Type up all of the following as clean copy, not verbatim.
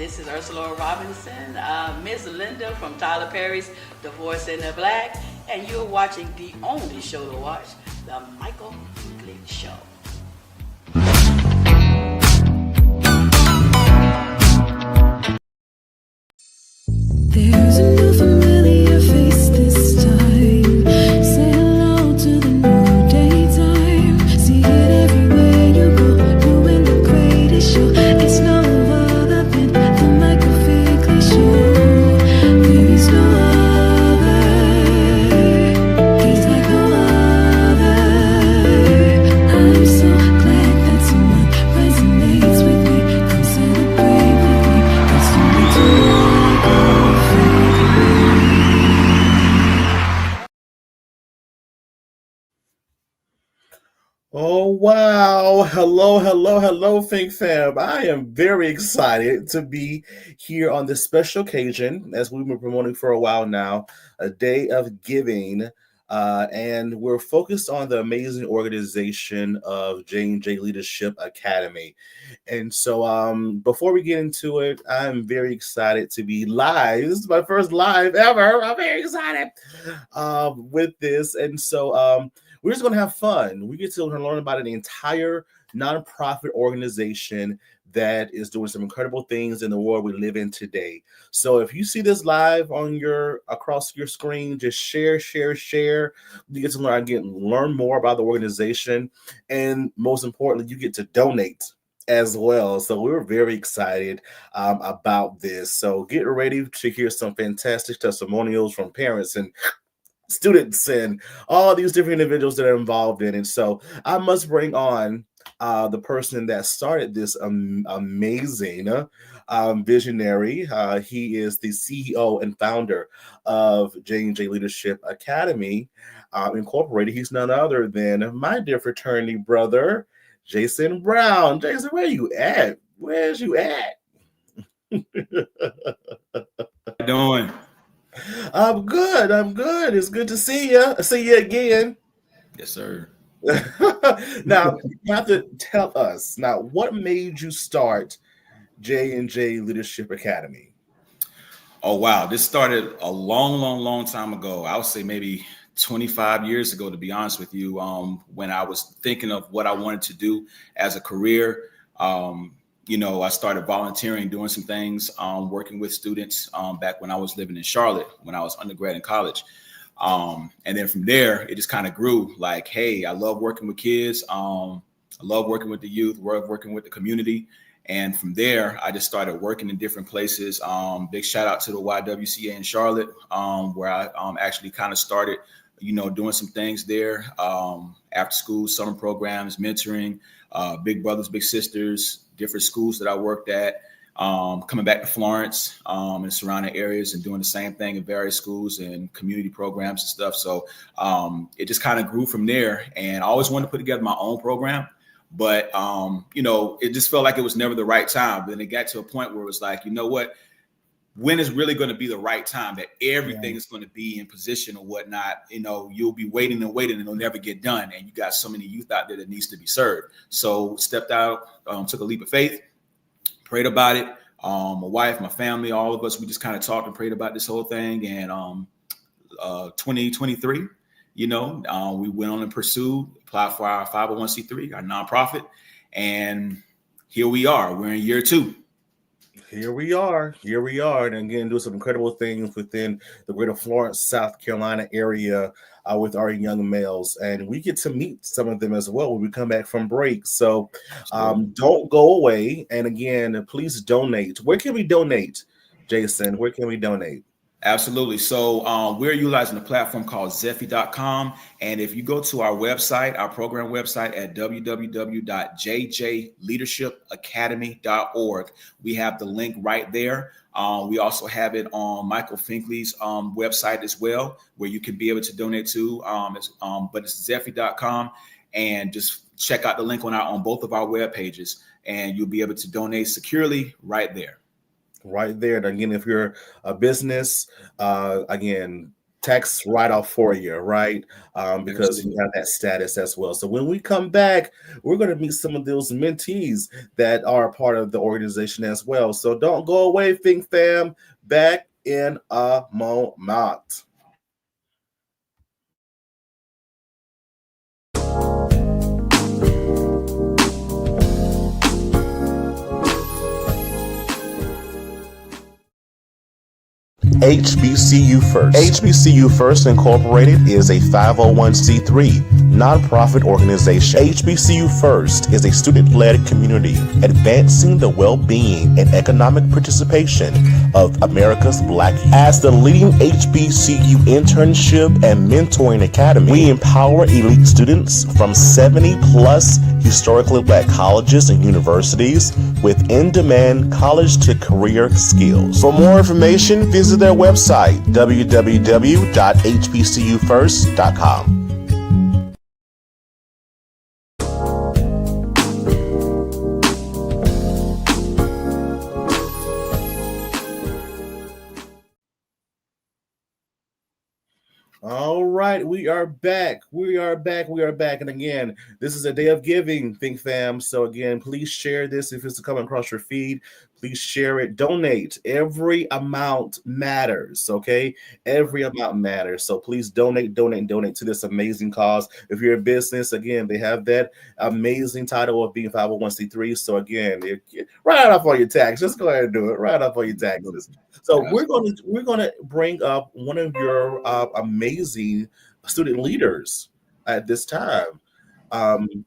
This is Ursula Robinson, Miss Linda from Tyler Perry's Divorce in the Black, and you're watching the only show to watch, the Michael Finkley Show. There's a new familiar face this time. Say hello to the new daytime. See it everywhere you go. Doing the greatest show. It's no other than the Michael Finkley Show. There is no other. He's like no other. I'm so glad that someone resonates with me. Come celebrate with me. Let's turn it to Michael. Oh, wow. Hello, Think Fam. I am very excited to be here on this special occasion, as we've been promoting for a while now, a day of giving. And we're focused on the amazing organization of J&J Leadership Academy. And so before we get into it, I'm very excited to be live. This is my first live ever. I'm very excited with this. And so we're just going to have fun. We get to learn about an entire nonprofit organization that is doing some incredible things in the world we live in today. So if you see this live on across your screen, just share. You get to learn more about the organization, and most importantly, you get to donate as well. So we're very excited about this. So get ready to hear some fantastic testimonials from parents and students and all these different individuals that are involved in it. So I must bring on the person that started this amazing visionary. He is the CEO and founder of J&J Leadership Academy Incorporated. He's none other than my dear fraternity brother, Jason Brown. Jason, where you at? Where's you at? How you doing? I'm good. It's good to see you. See you again. Yes, sir. Now, you have to tell us now what made you start J&J Leadership Academy. Oh, wow. This started a long time ago. I would say maybe 25 years ago, to be honest with you, when I was thinking of what I wanted to do as a career. I started volunteering, doing some things, working with students back when I was living in Charlotte, when I was undergrad in college. And then from there, it just kind of grew like, hey, I love working with kids. I love working with the youth, working with the community. And from there, I just started working in different places. Big shout out to the YWCA in Charlotte, where I actually kind of started, doing some things there, after school, summer programs, mentoring, big brothers, big sisters, different schools that I worked at, coming back to Florence and surrounding areas and doing the same thing in various schools and community programs and stuff. So it just kind of grew from there. And I always wanted to put together my own program. But, it just felt like it was never the right time. But then it got to a point where it was like, you know what? When is really going to be the right time that everything is going to be in position or whatnot? You'll be waiting and it'll never get done. And you got so many youth out there that needs to be served. So stepped out, took a leap of faith, prayed about it. My wife, my family, all of us, we just kind of talked and prayed about this whole thing. And 2023, we went on and pursued, applied for our 501c3, our nonprofit. And here we are. We're in year 2. Here we are. And again, doing some incredible things within the greater Florence, South Carolina area with our young males. And we get to meet some of them as well when we come back from break. So don't go away. And again, please donate. Where can we donate, Jason? Where can we donate? Absolutely. So we're utilizing a platform called Zephy.com. And if you go to our website, our program website at www.jjleadershipacademy.org, we have the link right there. We also have it on Michael Finkley's website as well, where you can be able to donate to. But it's Zephy.com, and just check out the link on both of our web pages, and you'll be able to donate securely right there. Right there. And again, if you're a business, again, tax write-off for you, right? Because you have that status as well. So when we come back, we're going to meet some of those mentees that are a part of the organization as well. So don't go away, Think Fam. Back in a moment. HBCU First. HBCU First Incorporated is a 501c3 nonprofit organization. HBCU First is a student-led community advancing the well-being and economic participation of America's Black youth. As the leading HBCU internship and mentoring academy, we empower elite students from 70 plus historically Black colleges and universities with in-demand college to career skills. For more information, visit their website, www.hbcufirst.com. All right, we are back. We are back. And again, this is a day of giving, Think Fam. So again, please share this if it's coming across your feed. Please share it. Donate. Every amount matters, okay? Every amount matters. So please donate to this amazing cause. If you're a business, again, they have that amazing title of being 501c3. So again, write off all your taxes. Just go ahead and do it. Write off all your taxes. So we're gonna bring up one of your amazing student leaders at this time.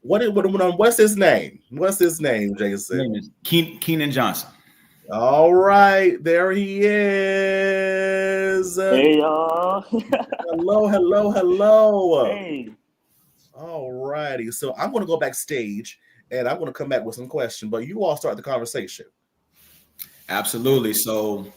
What's his name? What's his name, Jason? His name is Keenan Johnson. All right, there he is. Hey y'all. Hello. Hey. All righty. So I'm going to go backstage and I'm going to come back with some questions, but you all start the conversation. Absolutely. So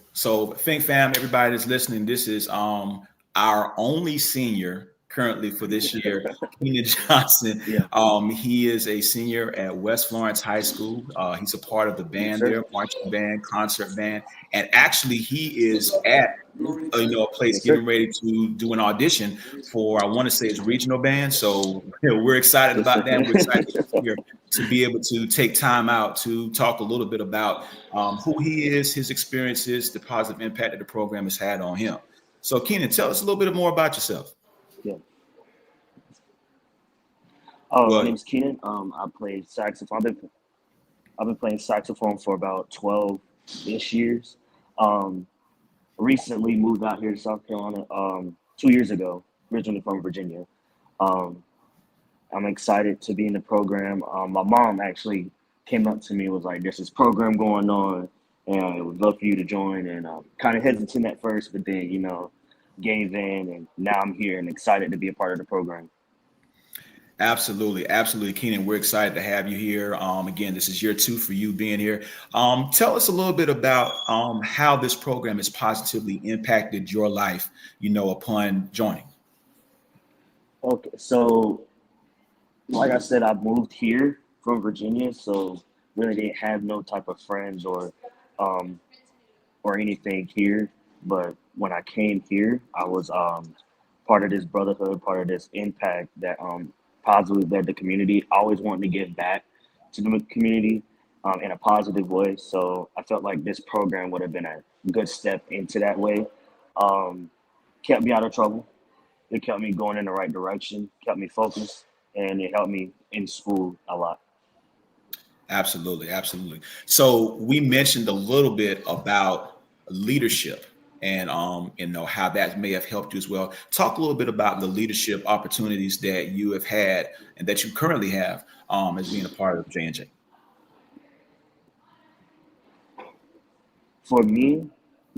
Think Fam, everybody that's listening, this is our only senior currently for this year, Keenan Johnson. Yeah. He is a senior at West Florence High School. He's a part of the band there, marching band, concert band, and actually he is at a place getting ready to do an audition for, I want to say, his regional band. So we're excited about that. We're excited to be able to take time out to talk a little bit about who he is, his experiences, the positive impact that the program has had on him. So Keenan, tell us a little bit more about yourself. Yeah. My name's Keenan. I play saxophone. I've been playing saxophone for about 12-ish years. Recently moved out here to South Carolina 2 years ago, originally from Virginia. I'm excited to be in the program. My mom actually came up to me and was like, there's this program going on and I would love for you to join, and kind of hesitant at first, but then, gave in, and now I'm here and excited to be a part of the program. Absolutely, Keenan. We're excited to have you here. Again, this is year 2 for you being here. Tell us a little bit about how this program has positively impacted your life, upon joining. Okay, so like I said, I moved here from Virginia, so really didn't have no type of friends or anything here. But when I came here, I was part of this brotherhood, part of this impact that positively led the community. Always wanting to give back to the community in a positive way. So I felt like this program would have been a good step into that way. Kept me out of trouble. It kept me going in the right direction, kept me focused, and it helped me in school a lot. Absolutely. So we mentioned a little bit about leadership and how that may have helped you as well. Talk a little bit about the leadership opportunities that you have had and that you currently have as being a part of J&J. For me,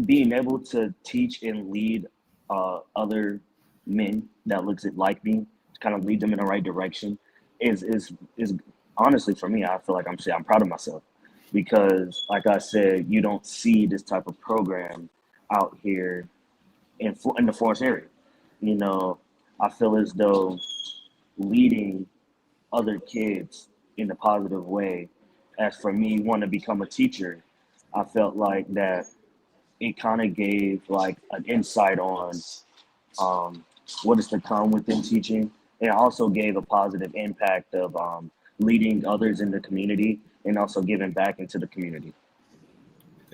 being able to teach and lead other men that looks like me, to kind of lead them in the right direction, is honestly, for me, I feel like I'm proud of myself, because like I said, you don't see this type of program out here in the Forest area. I feel as though leading other kids in a positive way, as for me, want to become a teacher, I felt like that it kind of gave like an insight on um, what is to come within teaching. And it also gave a positive impact of leading others in the community and also giving back into the community.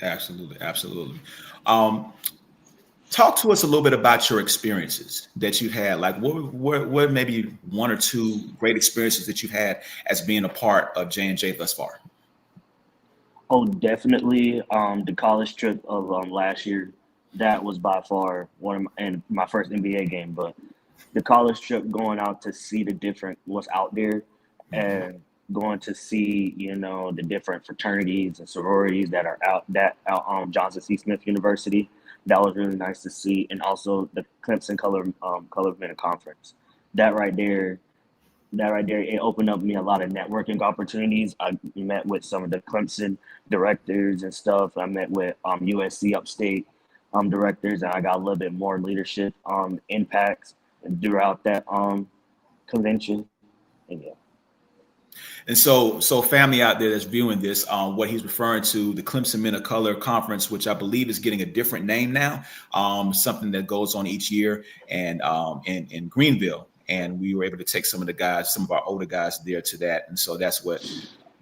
Absolutely, absolutely. Um, Talk to us a little bit about your experiences that you've had. Like, what maybe one or two great experiences that you've had as being a part of J&J thus far? Oh, definitely. The college trip of last year, that was by far one of and my first NBA game. But the college trip, going out to see the different what's out there, and going to see the different fraternities and sororities that are out Johnson C. Smith University. That was really nice to see, and also the Clemson Color of Men Conference. That right there it opened up me a lot of networking opportunities. I met with some of the Clemson directors and stuff. I met with USC Upstate directors, and I got a little bit more leadership impacts throughout that convention. And yeah. And so family out there that's viewing this, what he's referring to, the Clemson Men of Color Conference, which I believe is getting a different name now, something that goes on each year, and in Greenville. And we were able to take some of the guys, some of our older guys there to that. And so that's what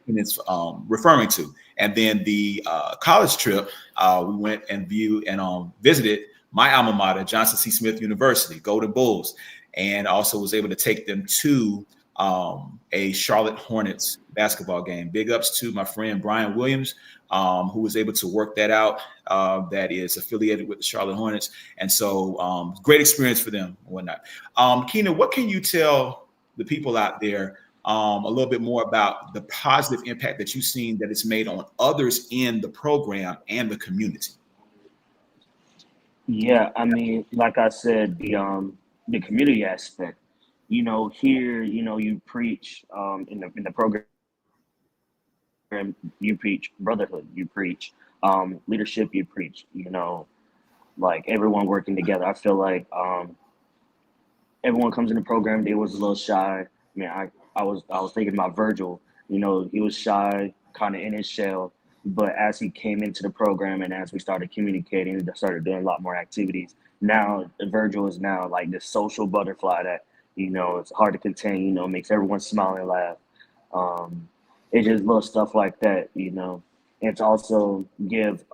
it's referring to. And then the college trip, we went and viewed and visited my alma mater, Johnson C. Smith University, Golden Bulls, and also was able to take them to a Charlotte Hornets basketball game. Big ups to my friend Brian Williams, who was able to work that out. That is affiliated with the Charlotte Hornets, and so great experience for them and whatnot. Keenan, what can you tell the people out there a little bit more about the positive impact that you've seen that it's made on others in the program and the community? Yeah, I mean, like I said, the community aspect. Here, you preach in the program, you preach brotherhood, you preach leadership, you preach, like everyone working together. I feel like everyone comes in the program, they was a little shy. I mean, I was thinking about Virgil. He was shy, kind of in his shell. But as he came into the program and as we started communicating, we started doing a lot more activities. Now Virgil is now like this social butterfly that it's hard to contain. Makes everyone smile and laugh. It's just little stuff like that. It's also gives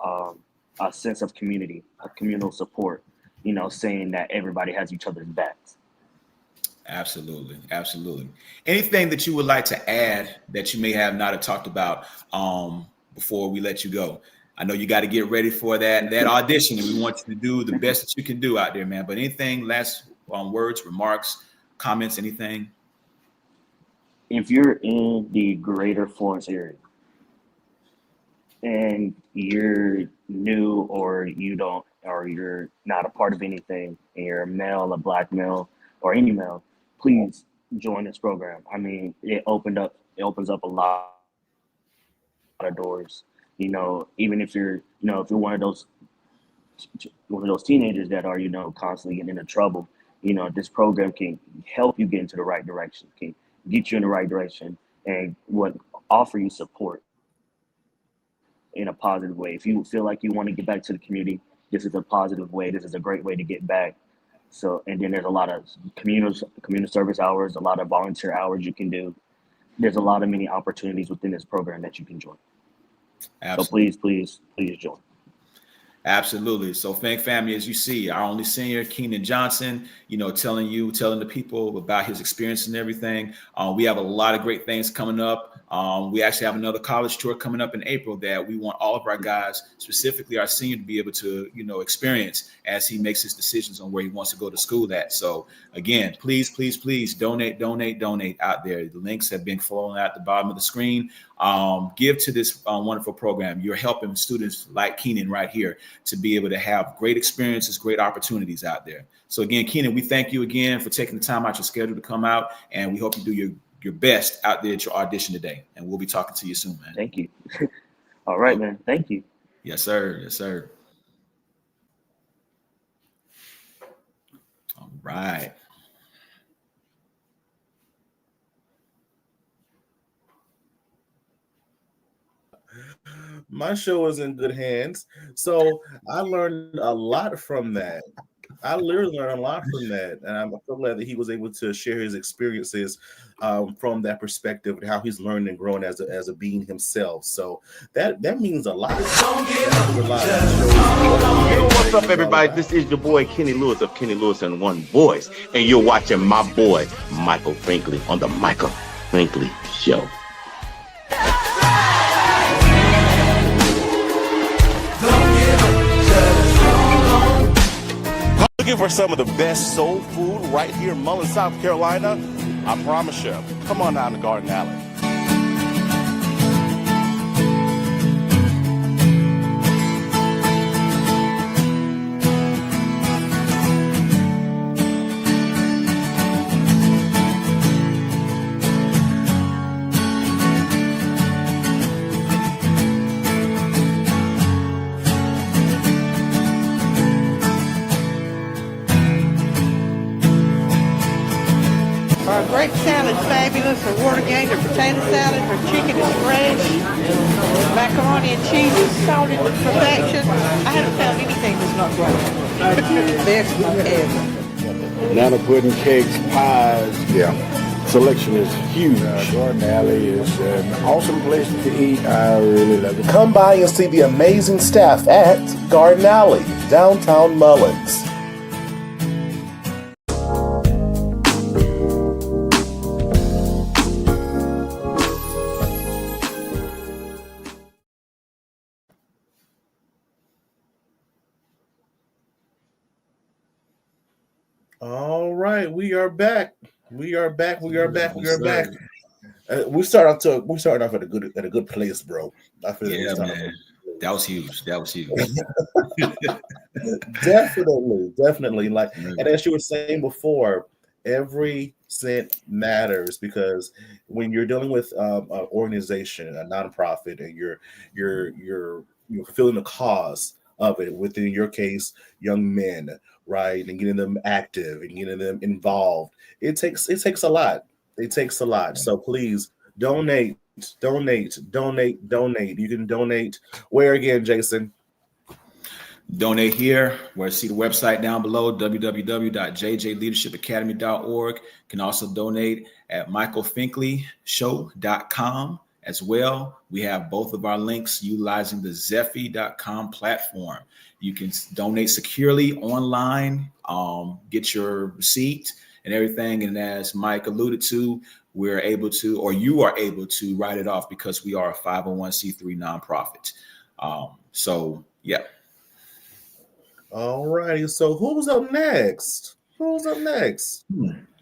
a sense of community, a communal support. Saying that everybody has each other's backs. Absolutely, absolutely. Anything that you would like to add that you may have not have talked about before we let you go? I know you got to get ready for that audition, and we want you to do the best that you can do out there, man. But anything, last words, remarks, comments, anything? If you're in the greater Florence area and you're new or you're not a part of anything and you're a male, a black male, or any male, please join this program. I mean, it opens up a lot of doors. Even if you're one of those teenagers that are constantly getting into trouble, this program can help you get into the right direction, can get you in the right direction, and what offer you support in a positive way. If you feel like you want to get back to the community, this is a positive way. This is a great way to get back. So, and then there's a lot of community service hours, a lot of volunteer hours you can do. There's a lot of many opportunities within this program that you can join. Absolutely. So please join. Absolutely. So Fink family, as you see, our only senior, Keenan Johnson, telling the people about his experience and everything. We have a lot of great things coming up. We actually have another college tour coming up in April that we want all of our guys, specifically our senior, to be able to, experience as he makes his decisions on where he wants to go to school at. So again, please donate out there. The links have been flowing out the bottom of the screen. Give to this wonderful program. You're helping students like Keenan right here to be able to have great experiences, great opportunities out there. So again, Keenan, we thank you again for taking the time out your schedule to come out, and we hope you do your best out there at your audition today. And we'll be talking to you soon, man. Thank you. All right, man. Thank you. Yes, sir. Yes, sir. All right. My show is in good hands. So I learned a lot from that. I literally learned a lot from that, and I'm so glad that he was able to share his experiences from that perspective and how he's learned and grown as a being himself. So that means a lot. That means a lot. Yo, what's up, everybody? This is your boy Kenny Lewis of Kenny Lewis and One Voice, and you're watching my boy Michael Finkley on the Michael Finkley Show. Looking for some of the best soul food right here in Mullen, South Carolina? I promise you. Come on down to Garden Alley. Our grape salad is fabulous. Her water game, her potato salad, her chicken is fresh. Macaroni and cheese is salted to perfection. I haven't found anything that's not great. Best ever. Banana pudding, cakes, pies. Yeah. Selection is huge. Garden Alley is an awesome place to eat. I really love it. Come by and see the amazing staff at Garden Alley, downtown Mullins. All right, we are back. We are back. We started off at a good place, bro. I feel Yeah, man. That was huge. Definitely. Like, and as you were saying before, every cent matters, because when you're dealing with an organization, a nonprofit, and you're fulfilling the cause of it, within your case, young men, right, and getting them active and getting them involved, it takes a lot. It takes a lot. So please donate. You can donate where again, Jason? Donate here, where see the website down below, www.jjleadershipacademy.org. You can also donate at michaelfinkley.show.com as well. We have both of our links utilizing the Zephy.com platform. You can donate securely online, get your receipt and everything. And as Mike alluded to, you are able to write it off because we are a 501c3 nonprofit. So, yeah. All righty. So who's up next?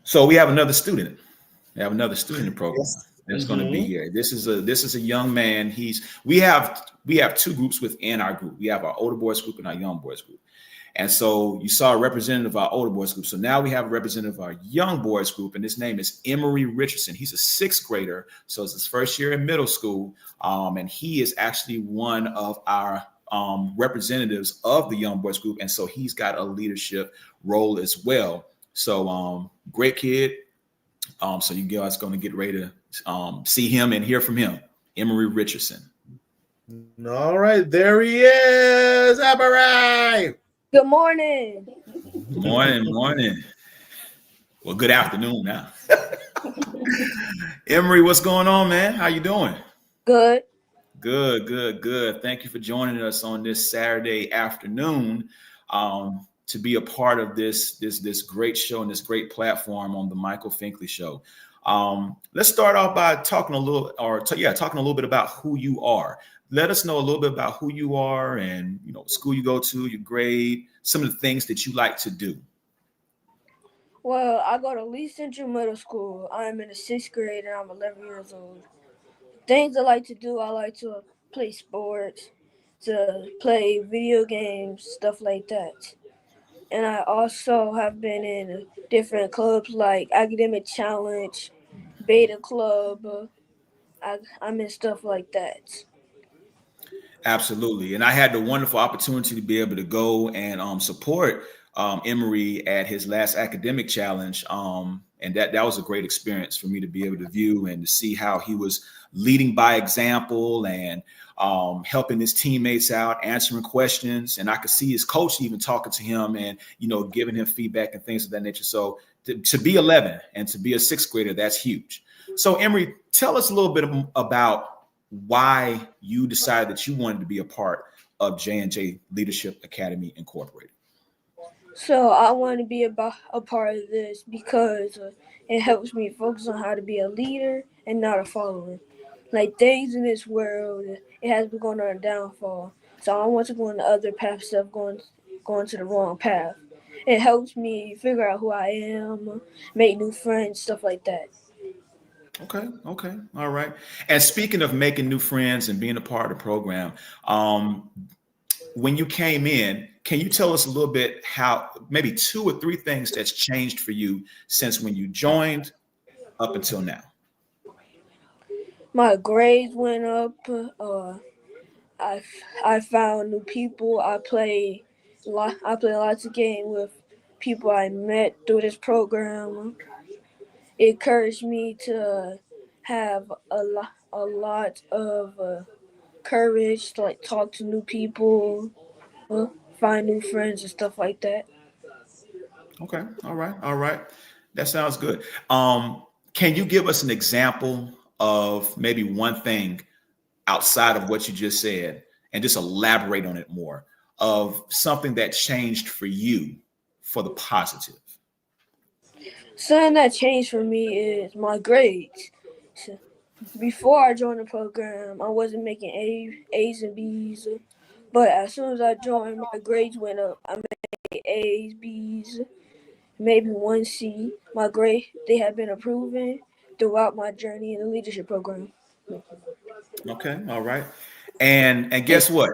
So we have another student. We have another student in the program. Yes. That's going to be here. This is a young man. We have two groups within our group. We have our older boys group and our young boys group. And so you saw a representative of our older boys group. So now we have a representative of our young boys group, and his name is Emory Richardson. He's a 6th grader, so it's his first year in middle school, and he is actually one of our representatives of the young boys group, and so he's got a leadership role as well. So great kid. So you guys going to get ready to see him and hear from him, Emory Richardson. All right, there he is, Emory. Good morning. Morning. Well, good afternoon now. Emory, what's going on, man? How you doing? Good. Good. Thank you for joining us on this Saturday afternoon to be a part of this great show and this great platform on the Michael Finkley Show. Let's start off by talking a little bit about who you are. Let us know a little bit about who you are and, school you go to, your grade, some of the things that you like to do. Well, I go to Lee Central Middle School. I'm in the 6th grade and I'm 11 years old. Things I like to do, I like to play sports, to play video games, stuff like that. And I also have been in different clubs like Academic Challenge, Beta Club. I'm in stuff like that. Absolutely. And I had the wonderful opportunity to be able to go and support Emory at his last academic challenge And that was a great experience for me to be able to view and to see how he was leading by example and helping his teammates out, answering questions. And I could see his coach even talking to him and, giving him feedback and things of that nature. So to be 11 and to be a sixth grader, that's huge. So Emory, tell us a little bit about why you decided that you wanted to be a part of J&J Leadership Academy Incorporated. So I want to be a part of this because it helps me focus on how to be a leader and not a follower. Like things in this world, it has been going on a downfall. So I want to go on the other path instead of going to the wrong path. It helps me figure out who I am, make new friends, stuff like that. Okay. All right. And speaking of making new friends and being a part of the program, when you came in, can you tell us a little bit how maybe 2 or 3 things that's changed for you since when you joined up until now? My grades went up. I found new people. I play lots of games with people I met through this program. It encouraged me to have a lot of courage to like talk to new people, find new friends and stuff like that. Okay. All right. That sounds good. Can you give us an example of maybe one thing outside of what you just said and just elaborate on it more of something that changed for you for the positive? Something that changed for me is my grades. So before I joined the program, I wasn't making A's and B's, but as soon as I joined, my grades went up. I made A's, B's, maybe 1 C. My grade, they have been improving throughout my journey in the leadership program. Okay, all right. And guess what?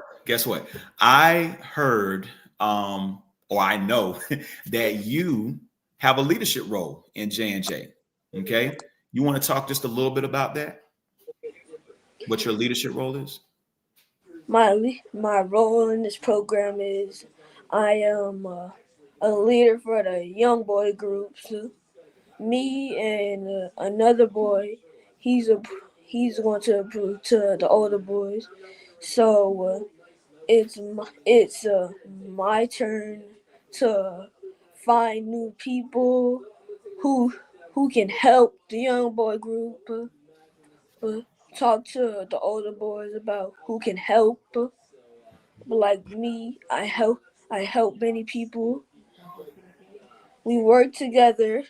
I heard or I know that you have a leadership role in J&J. Okay? You want to talk just a little bit about that? What your leadership role is? My role in this program is I am a leader for the young boy groups. Me and another boy, he's going to approve to the older boys. So it's my turn to find new people who can help the young boy group. Talk to the older boys about who can help. Like me, I help many people. We work together,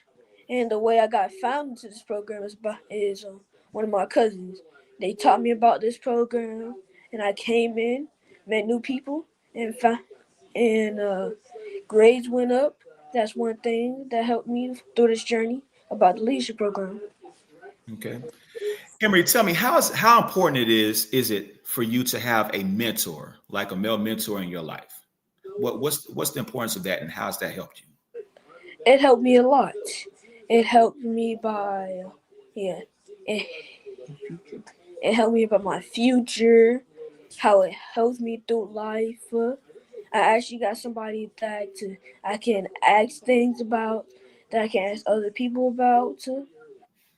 and the way I got found into this program is one of my cousins. They taught me about this program, and I came in, met new people, and grades went up. That's one thing that helped me through this journey about the leadership program. Okay. Emory, tell me how important is it for you to have a mentor, like a male mentor in your life? What's the importance of that, and how's that helped you? It helped me a lot. It helped me by it helped me by my future, how it helps me through life. I actually got somebody that I can ask things about, that I can ask other people about.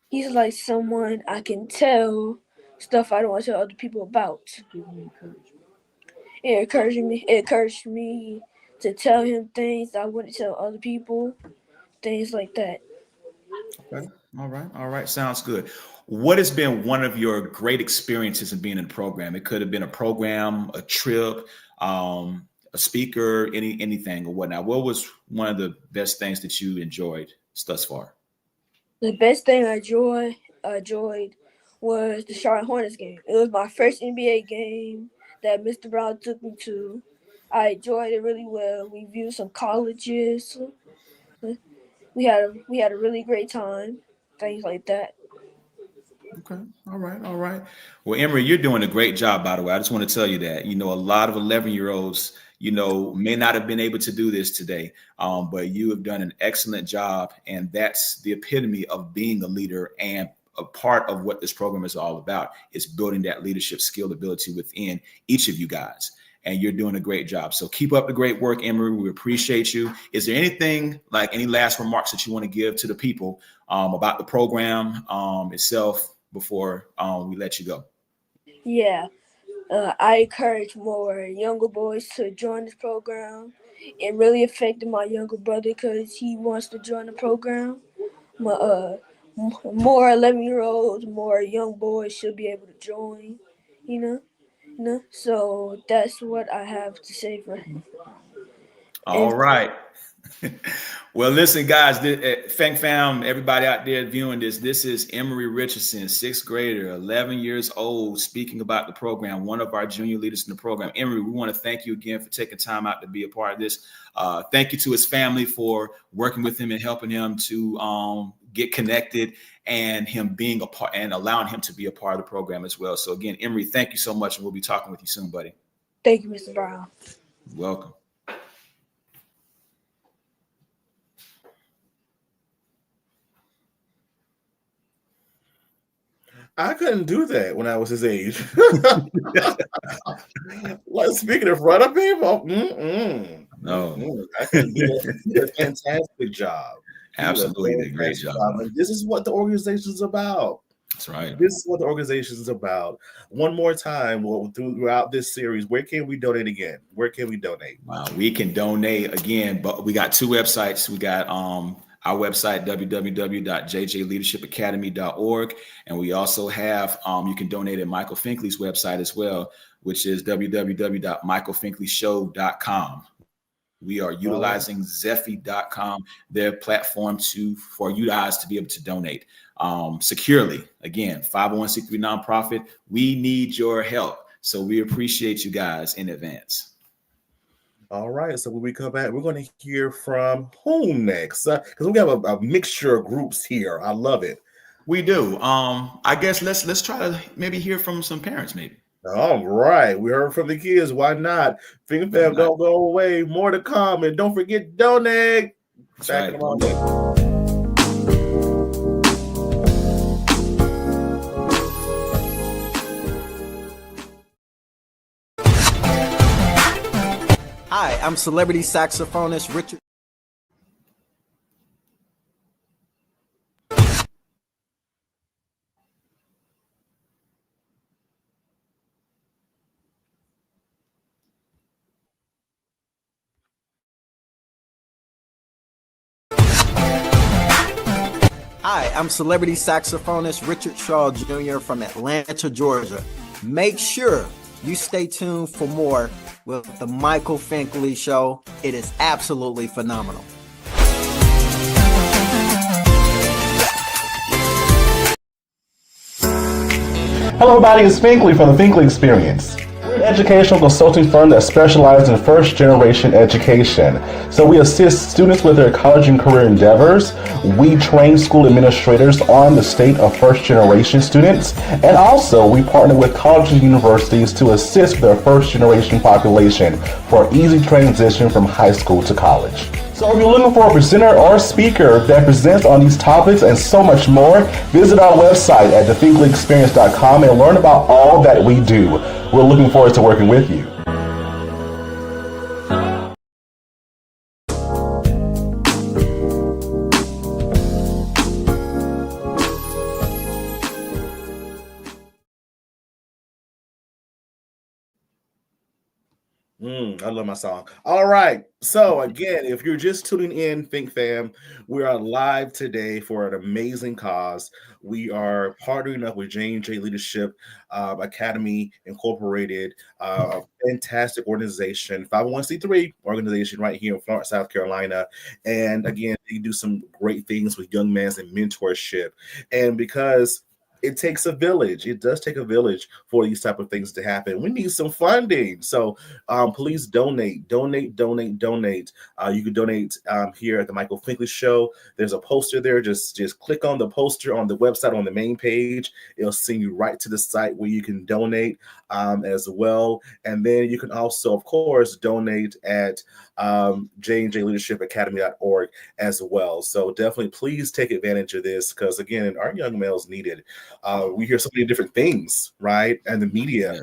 He's like someone I can tell stuff I don't want to tell other people about. It encouraged me to tell him things I wouldn't tell other people, things like that. Okay. All right. Sounds good. What has been one of your great experiences in being in the program? It could have been a program, a trip, a speaker, anything or whatnot. What was one of the best things that you enjoyed thus far? The best thing I enjoyed was the Charlotte Hornets game. It was my first NBA game that Mr. Brown took me to. I enjoyed it really well. We viewed some colleges. We had a really great time. Things like that. Okay. All right. Well, Emory, you're doing a great job, by the way. I just want to tell you that, a lot of 11-year-olds, may not have been able to do this today, but you have done an excellent job. And that's the epitome of being a leader, and a part of what this program is all about is building that leadership skill ability within each of you guys. and you're doing a great job. So keep up the great work, Emery. We appreciate you. Is there anything, like any last remarks that you want to give to the people about the program itself before we let you go? Yeah, I encourage more younger boys to join this program. It really affected my younger brother because he wants to join the program. More 11-year-olds, more young boys should be able to join, you know. So that's what I have to say for him. All right. Well, listen, guys, Fang Fam, everybody out there viewing this is Emery Richardson, sixth grader, 11 years old, speaking about the program, one of our junior leaders in the program. Emery, we want to thank you again for taking time out to be a part of this. Thank you to his family for working with him and helping him to get connected, and him being a part and allowing him to be a part of the program as well. So again, Emery, thank you so much, and we'll be talking with you soon, buddy. Thank you, Mr. Brown. You're welcome. I couldn't do that when I was his age. Like, speaking in front of people, no, I couldn't do that. He did a fantastic job. Absolutely, great job. And this is what the organization is about. That's right. This is what the organization is about. One more time, throughout this series, where can we donate again? Where can we donate? We can donate again, but we got two websites. We got our website, www.jjleadershipacademy.org. And we also have, you can donate at Michael Finkley's website as well, which is www.michaelfinkleyshow.com. We are utilizing Zephy.com, their platform for you guys to be able to donate securely. Again, 501c3 nonprofit. We need your help. So we appreciate you guys in advance. All right. So when we come back, we're going to hear from whom next? Because we have a mixture of groups here. I love it. We do. I guess let's try to maybe hear from some parents, maybe. All right. We heard from the kids. Why not? Fing Fam, don't go away. More to come. And don't forget, donate. That's right. Hi, I'm celebrity saxophonist Richard. Hi, I'm celebrity saxophonist Richard Shaw Jr. from Atlanta, Georgia. Make sure you stay tuned for more with the Michael Finkley Show. It is absolutely phenomenal. Hello, everybody. It's Finkley from the Finkley Experience. We're an educational consulting firm that specializes in first-generation education. So we assist students with their college and career endeavors. We train school administrators on the state of first-generation students. And also, we partner with colleges and universities to assist with their first-generation population for easy transition from high school to college. So if you're looking for a presenter or speaker that presents on these topics and so much more, visit our website at thefinkleyexperience.com and learn about all that we do. We're looking forward to working with you. I love my song. All right. So again, if you're just tuning in, Think Fam, we are live today for an amazing cause. We are partnering up with J&J Leadership Academy Incorporated, a fantastic organization, 501c3 organization right here in Florence, South Carolina. And again, they do some great things with young men and mentorship. And because it takes a village. It does take a village for these type of things to happen. We need some funding. So please donate. You can donate here at the Michael Finkley Show. There's a poster there. Just click on the poster on the website on the main page. It'll send you right to the site where you can donate as well. And then you can also, of course, donate at jjleadershipacademy.org as well. So definitely please take advantage of this because, again, our young males need it. We hear so many different things, right? And the media,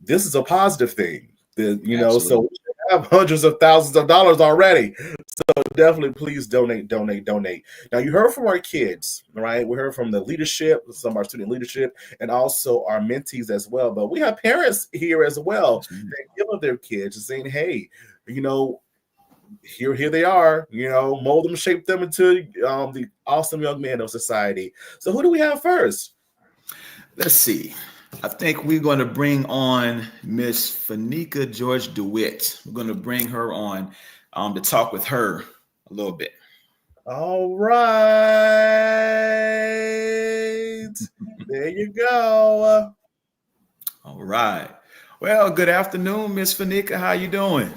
this is a positive thing. So we have hundreds of thousands of dollars already. So definitely, please donate. Now you heard from our kids, right? We heard from the leadership, some of our student leadership, and also our mentees as well. But we have parents here as well that give up their kids saying, "Hey, here they are. Mold them, shape them into the awesome young men of society." So who do we have first? Let's see. I think we're going to bring on Miss Fanika George DeWitt. We're going to bring her on to talk with her a little bit. All right. There you go. All right. Well, good afternoon, Miss Fanika. How you doing?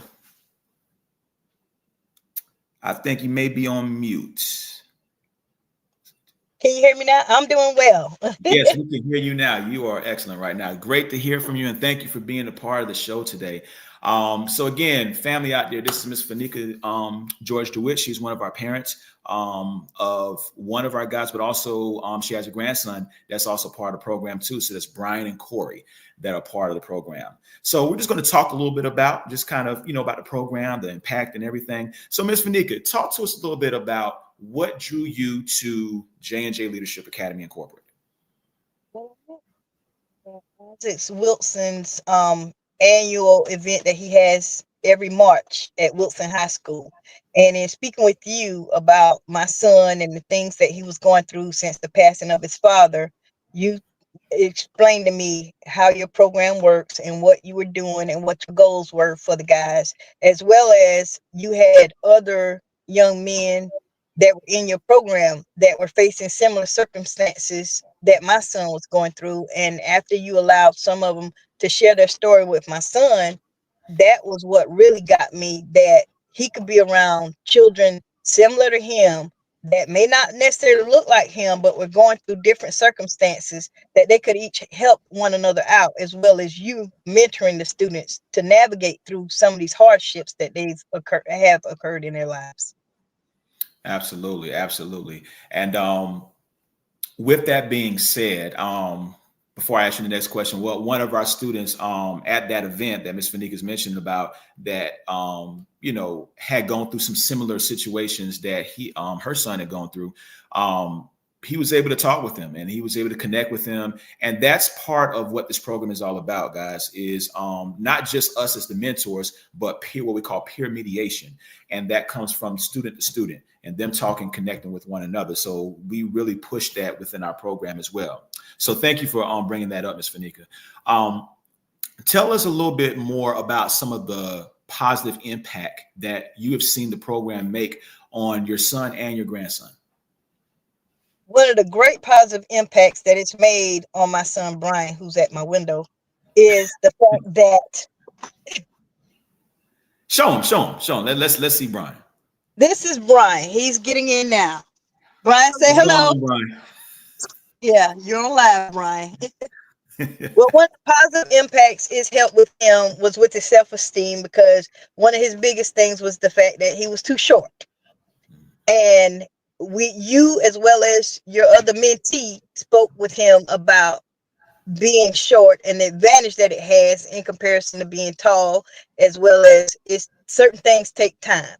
I think you may be on mute. Can you hear me now? I'm doing well. Yes, we can hear you now. You are excellent right now. Great to hear from you, and thank you for being a part of the show today. So again, family out there, this is Miss Fanika George DeWitt. She's one of our parents of one of our guys, but also she has a grandson that's also part of the program too. So that's Brian and Corey that are part of the program. So we're just going to talk a little bit about just kind of, about the program, the impact and everything. So Miss Fanika, talk to us a little bit about what drew you to J&J Leadership Academy Incorporated. It's Wilson's annual event that he has every March at Wilson High School. And in speaking with you about my son and the things that he was going through since the passing of his father, you explained to me how your program works and what you were doing and what your goals were for the guys, as well as you had other young men that were in your program that were facing similar circumstances that my son was going through. And after you allowed some of them to share their story with my son, that was what really got me, that he could be around children similar to him that may not necessarily look like him, but were going through different circumstances, that they could each help one another out, as well as you mentoring the students to navigate through some of these hardships that have occurred in their lives. Absolutely. And with that being said, before I ask you the next question, well, one of our students at that event that Ms. Fanika's mentioned about that, had gone through some similar situations that her son had gone through. He was able to talk with him and he was able to connect with him. And that's part of what this program is all about, guys, is not just us as the mentors, but what we call peer mediation. And that comes from student to student and them talking, connecting with one another. So we really push that within our program as well. So thank you for bringing that up, Ms. Fanika. Tell us a little bit more about some of the positive impact that you have seen the program make on your son and your grandson. One of the great positive impacts that it's made on my son, Brian, who's at my window, is the fact that... Show him. Let's see Brian. This is Brian. He's getting in now. Brian, say hello. Brian. Yeah, you're on live, Brian. Well, one of the positive impacts is help with him was with his self-esteem, because one of his biggest things was the fact that he was too short. And you, as well as your other mentee, spoke with him about being short and the advantage that it has in comparison to being tall, as well as certain things take time.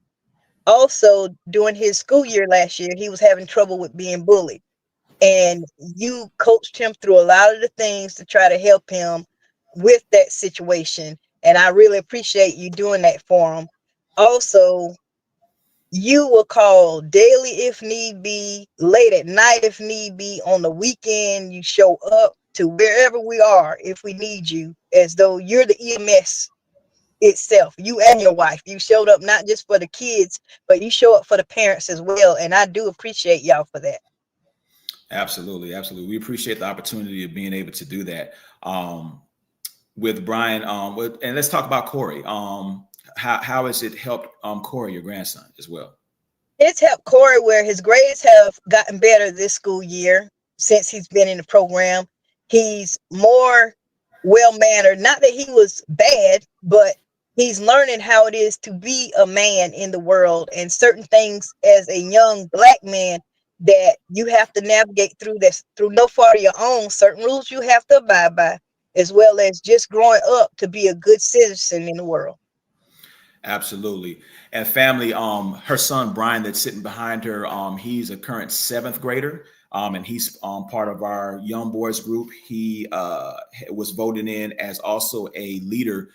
Also, during his school year last year, he was having trouble with being bullied. And you coached him through a lot of the things to try to help him with that situation. And I really appreciate you doing that for him. Also, you will call daily if need be, late at night if need be, on the weekend. You show up to wherever we are if we need you, as though you're the EMS itself. You and your wife, you showed up not just for the kids, but you show up for the parents as well. And I do appreciate y'all for that. Absolutely. We appreciate the opportunity of being able to do that with Brian. And let's talk about Corey. How has it helped Corey, your grandson, as well? It's helped Corey where his grades have gotten better this school year since he's been in the program. He's more well-mannered. Not that he was bad, but he's learning how it is to be a man in the world, and certain things as a young Black man that you have to navigate through this through no fault of your own. Certain rules you have to abide by. as well as just growing up to be a good citizen in the world. Absolutely. And family, her son Brian that's sitting behind her, he's a current 7th grader. And he's part of our young boys group. He was voted in as also a leader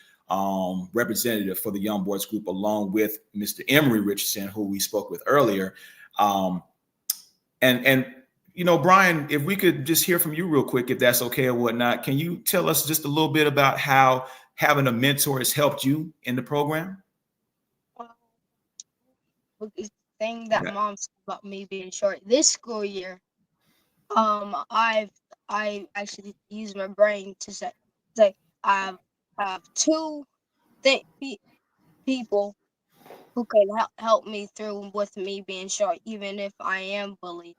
representative for the young boys group, along with Mr. Emery Richardson, who we spoke with earlier. And you know, Brian, if we could just hear from you real quick, if that's okay or whatnot, can you tell us just a little bit about how having a mentor has helped you in the program? The thing that mom said about me being short this school year, I actually used my brain to say I have two people who can help me through with me being short, even if I am bullied.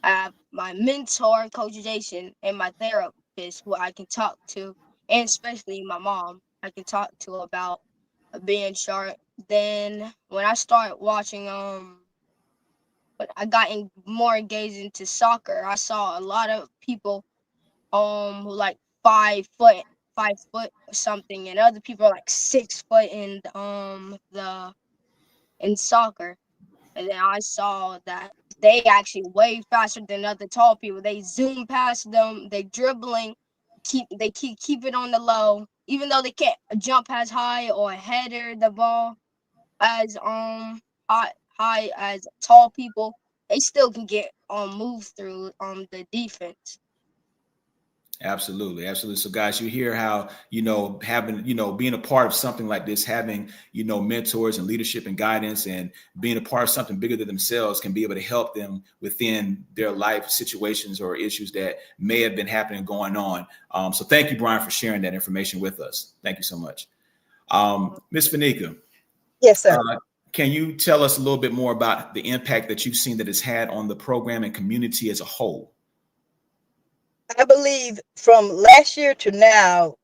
I have my mentor, Coach Jason, and my therapist, who I can talk to, and especially my mom, I can talk to about being short. Then when I started watching, when I got more engaged into soccer, I saw a lot of people, who like 5 foot or something, and other people are like 6 foot in soccer. And then I saw that they actually way faster than other tall people. They zoom past them. They dribbling, keep it on the low, even though they can't jump as high or header the ball as high as tall people. They still can get move through the defense. Absolutely. Absolutely. So guys, you hear how, you know, having, you know, being a part of something like this, having, you know, mentors and leadership and guidance and being a part of something bigger than themselves can be able to help them within their life situations or issues that may have been happening going on. So thank you, Brian, for sharing that information with us. Thank you so much. Ms. Fanika. Yes, sir. Can you tell us a little bit more about the impact that you've seen that it's had on the program and community as a whole? I believe from last year to now,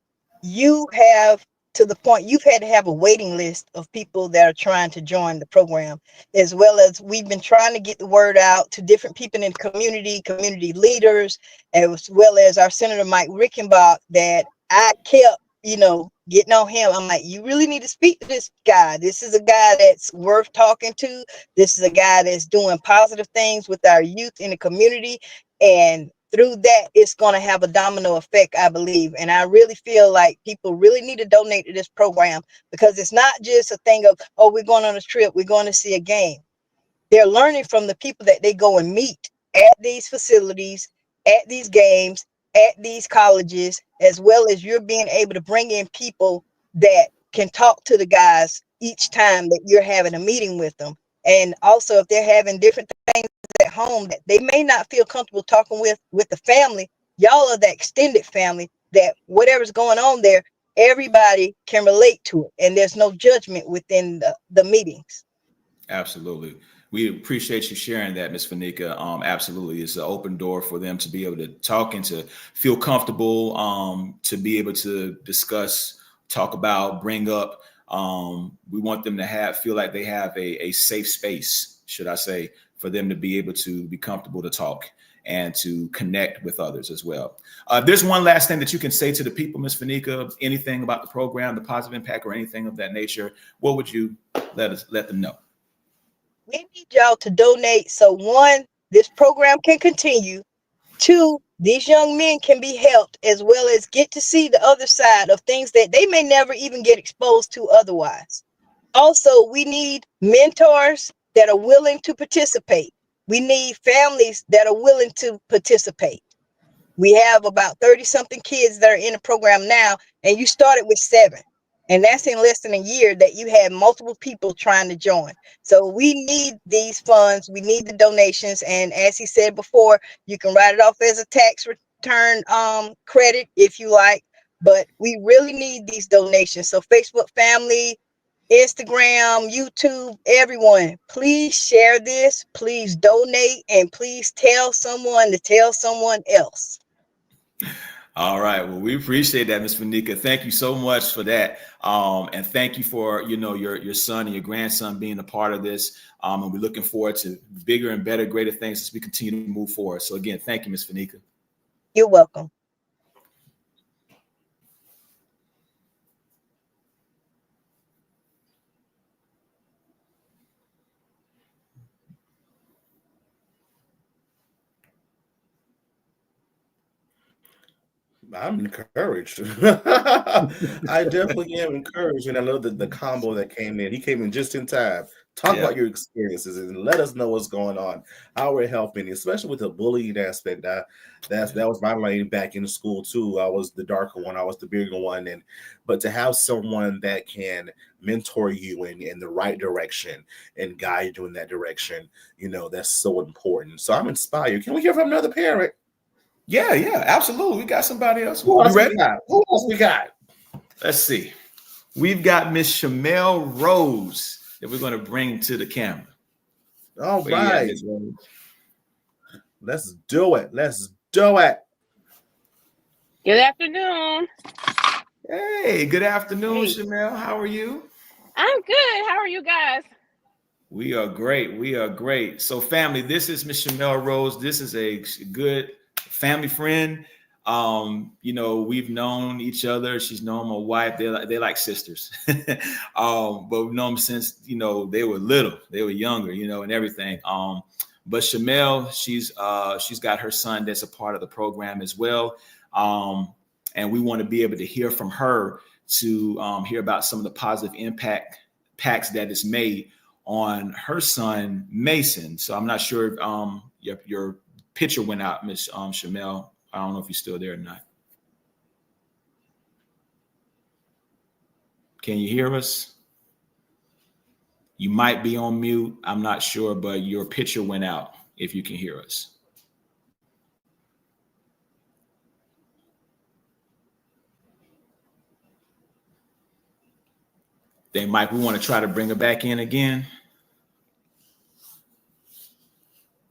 you have to the point you've had to have a waiting list of people that are trying to join the program, as well as we've been trying to get the word out to different people in the community leaders, as well as our Senator Mike Rickenbach, that I kept, getting on him. I'm like, you really need to speak to this guy. This is a guy that's worth talking to. This is a guy that's doing positive things with our youth in the community. And through that, it's going to have a domino effect, I believe. And I really feel like people really need to donate to this program, because it's not just a thing of, oh, we're going on a trip, we're going to see a game. They're learning from the people that they go and meet at these facilities, at these games, at these colleges, as well as you're being able to bring in people that can talk to the guys each time that you're having a meeting with them. And also, if they're having different things at home that they may not feel comfortable talking with the family, y'all are the extended family, that whatever's going on there, everybody can relate to it, and there's no judgment within the meetings. Absolutely. We appreciate you sharing that, Ms. Fanika. Absolutely. It's an open door for them to be able to talk and to feel comfortable, to be able to discuss, talk about, bring up. We want them to feel like they have a safe space, should I say, for them to be able to be comfortable to talk and to connect with others as well. There's one last thing that you can say to the people, Ms. Fanika, anything about the program, the positive impact, or anything of that nature. What would you let them know? We need y'all to donate so, one, this program can continue. Two, these young men can be helped, as well as get to see the other side of things that they may never even get exposed to otherwise. Also, we need mentors that are willing to participate. We need families that are willing to participate. We have about 30-something kids that are in the program now, and you started with 7. And that's in less than a year that you had multiple people trying to join. So we need these funds. We need the donations. And as he said before, you can write it off as a tax return credit if you like. But we really need these donations. So Facebook family, Instagram, YouTube, everyone, please share this. Please donate. And please tell someone to tell someone else. All right. Well, we appreciate that, Ms. Fanika. Thank you so much for that. And thank you for, your son and your grandson being a part of this. And we're looking forward to bigger and better, greater things as we continue to move forward. So again, thank you, Ms. Fanika. You're welcome. I'm encouraged. I definitely am encouraged, and I love the combo that came in. He came in just in time. Talk Yeah. about your experiences and let us know what's going on, how we're helping, especially with the bullying aspect. That was my lane back in school too. I was the darker one, I was the bigger one, but to have someone that can mentor you in the right direction and guide you in that direction, that's so important. So I'm inspired. Can we hear from another parent? Yeah, absolutely. We got somebody else. Who You else ready? we got? Who else we got? Let's see. We've got Miss Shamel Rose that we're going to bring to the camera. All Where you at, right. Miss Rose? Let's do it. Let's do it. Good afternoon. Hey, good afternoon, Hey. Shamel. How are you? I'm good. How are you guys? We are great. We are great. So, family, this is Miss Shamel Rose. This is a good family friend. We've known each other. She's known my wife. They're like sisters. But we've known them since, they were little. They were younger, and everything. But Shamel, she's got her son that's a part of the program as well. And we want to be able to hear from her to hear about some of the positive impacts that it's made on her son, Mason. So I'm not sure if your picture went out, Miss Shamel. I don't know if you're still there or not. Can you hear us? You might be on mute. I'm not sure, but your picture went out if you can hear us. Then, Mike, we want to try to bring her back in again.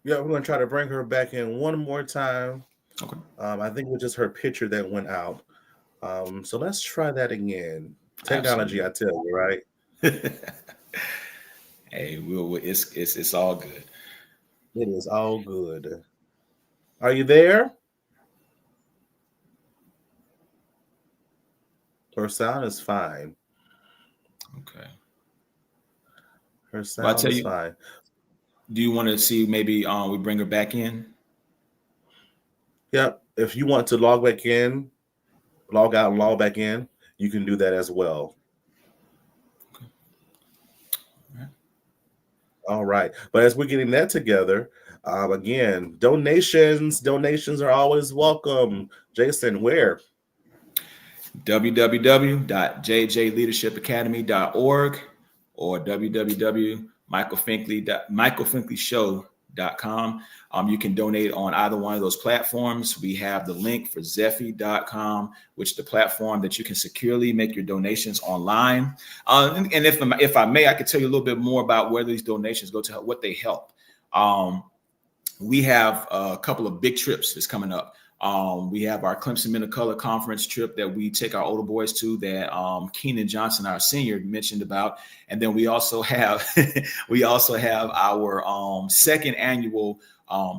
Yeah, we're going to try to bring her back in one more time. Okay. I think it was just her picture that went out. So let's try that again. Technology, absolutely. I tell you, right? Hey, it's all good. It is all good. Are you there? Her sound is fine. Okay. Her sound is fine. Do you want to see maybe we bring her back in? Yep. If you want to log back in, log out and log back in, you can do that as well. Okay. All right. All right. But as we're getting that together, again, donations are always welcome. Jason, where? www.jjleadershipacademy.org or www.michaelfinkley.com. You can donate on either one of those platforms. We have the link for Zephy.com, which is the platform that you can securely make your donations online. And if I may, I could tell you a little bit more about where these donations go to, what they help. We have a couple of big trips that's coming up. We have our Clemson Men of Color Conference trip that we take our older boys to that Keenan Johnson, our senior, mentioned about. And then we also have our second annual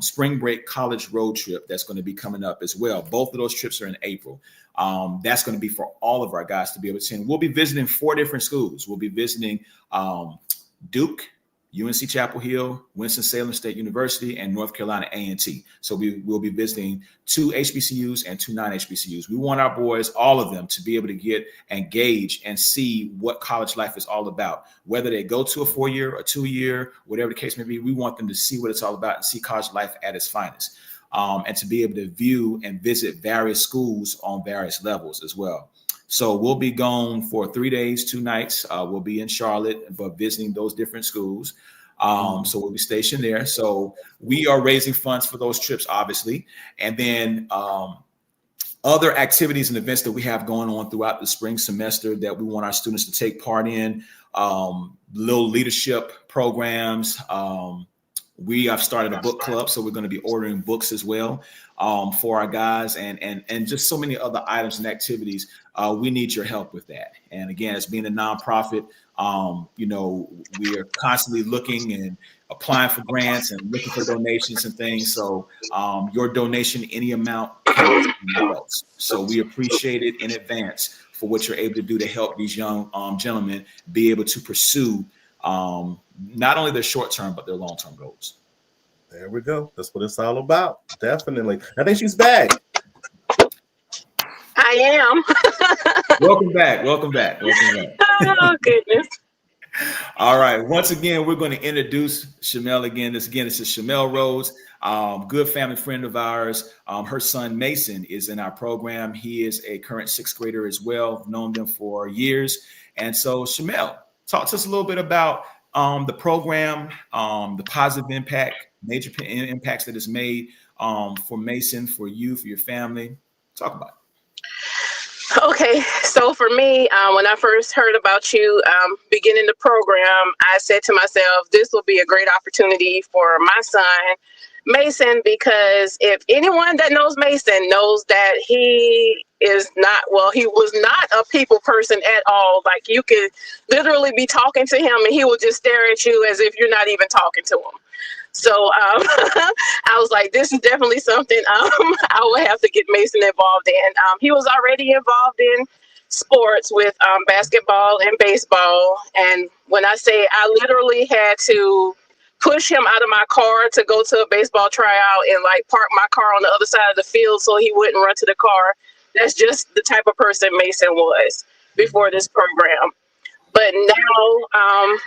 spring break college road trip that's going to be coming up as well. Both of those trips are in April. That's going to be for all of our guys to be able to attend. We'll be visiting 4 different schools. We'll be visiting Duke, UNC Chapel Hill, Winston-Salem State University, and North Carolina A&T. So we will be visiting 2 HBCUs and 2 non-HBCUs. We want our boys, all of them, to be able to get engaged and see what college life is all about. Whether they go to a 4-year or 2-year, whatever the case may be, we want them to see what it's all about and see college life at its finest. And to be able to view and visit various schools on various levels as well. So we'll be gone for 3 days, 2 nights. We'll be in Charlotte, but visiting those different schools. So we'll be stationed there. So we are raising funds for those trips, obviously. And then other activities and events that we have going on throughout the spring semester that we want our students to take part in, little leadership programs. We have started a book club, so we're going to be ordering books as well for our guys, and just so many other items and activities. We need your help with that. And again, as being a nonprofit, we are constantly looking and applying for grants and looking for donations and things. So your donation, any amount, counts. So we appreciate it in advance for what you're able to do to help these young gentlemen be able to pursue not only their short-term, but their long-term goals. There we go. That's what it's all about. Definitely. I think she's back. am. Welcome back. Welcome back. Welcome back. Oh, goodness. All right. Once again, we're going to introduce Shamel again. This is Shamel Rose, good family friend of ours. Her son Mason is in our program. He is a current 6th grader as well. Known them for years. And so, Shamel, talk to us a little bit about the program, the positive impact, major impacts that it's made for Mason, for you, for your family. Talk about it. Okay, so for me, when I first heard about you beginning the program, I said to myself, this will be a great opportunity for my son, Mason, because if anyone that knows Mason knows that he is not, well, he was not a people person at all. Like, you could literally be talking to him and he will just stare at you as if you're not even talking to him. So I was like, this is definitely something I will have to get Mason involved in. He was already involved in sports with basketball and baseball. And when I say I literally had to push him out of my car to go to a baseball tryout and like park my car on the other side of the field so he wouldn't run to the car. That's just the type of person Mason was before this program. But now,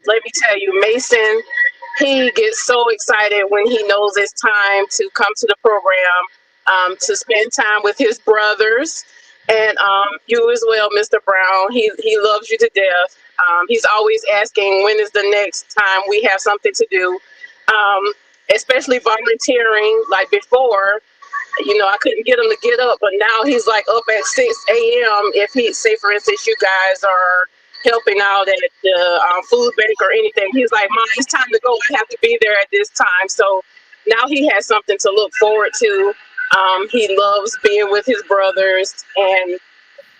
let me tell you, Mason, he gets so excited when he knows it's time to come to the program, to spend time with his brothers, and you as well, Mr. Brown. He loves you to death. He's always asking, when is the next time we have something to do, especially volunteering. Like before, you know, I couldn't get him to get up, but now he's like up at 6 a.m. If he, say for instance, you guys are helping out at the food bank or anything, he's like, Mom, it's time to go. I have to be there at this time. So now he has something to look forward to. He loves being with his brothers, and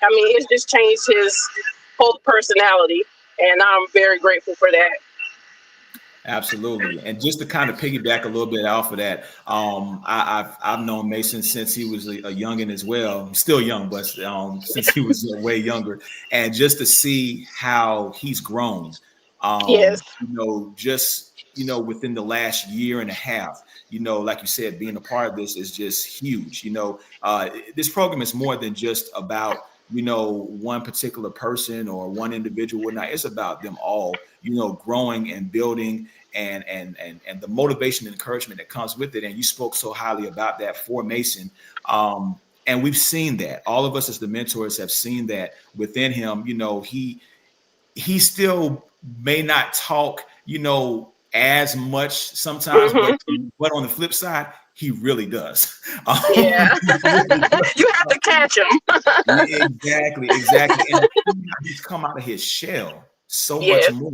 I mean, it's just changed his whole personality, and I'm very grateful for that. Absolutely. And just to kind of piggyback a little bit off of that, I've known Mason since he was a youngin as well. Still young, but since he was way younger. And just to see how he's grown, yes, you know, just, you know, within the last year and a half, you know, like you said, being a part of this is just huge. You know, this program is more than just about, you know, one particular person or one individual. Whatnot. It's about them all, you know, growing and building and the motivation and encouragement that comes with it. And you spoke so highly about that for Mason. And we've seen that. All of us as the mentors have seen that within him. You know, he still may not talk, you know, as much sometimes, but on the flip side, he really does. Yeah. You have to catch him. Exactly. And he's come out of his shell so much more.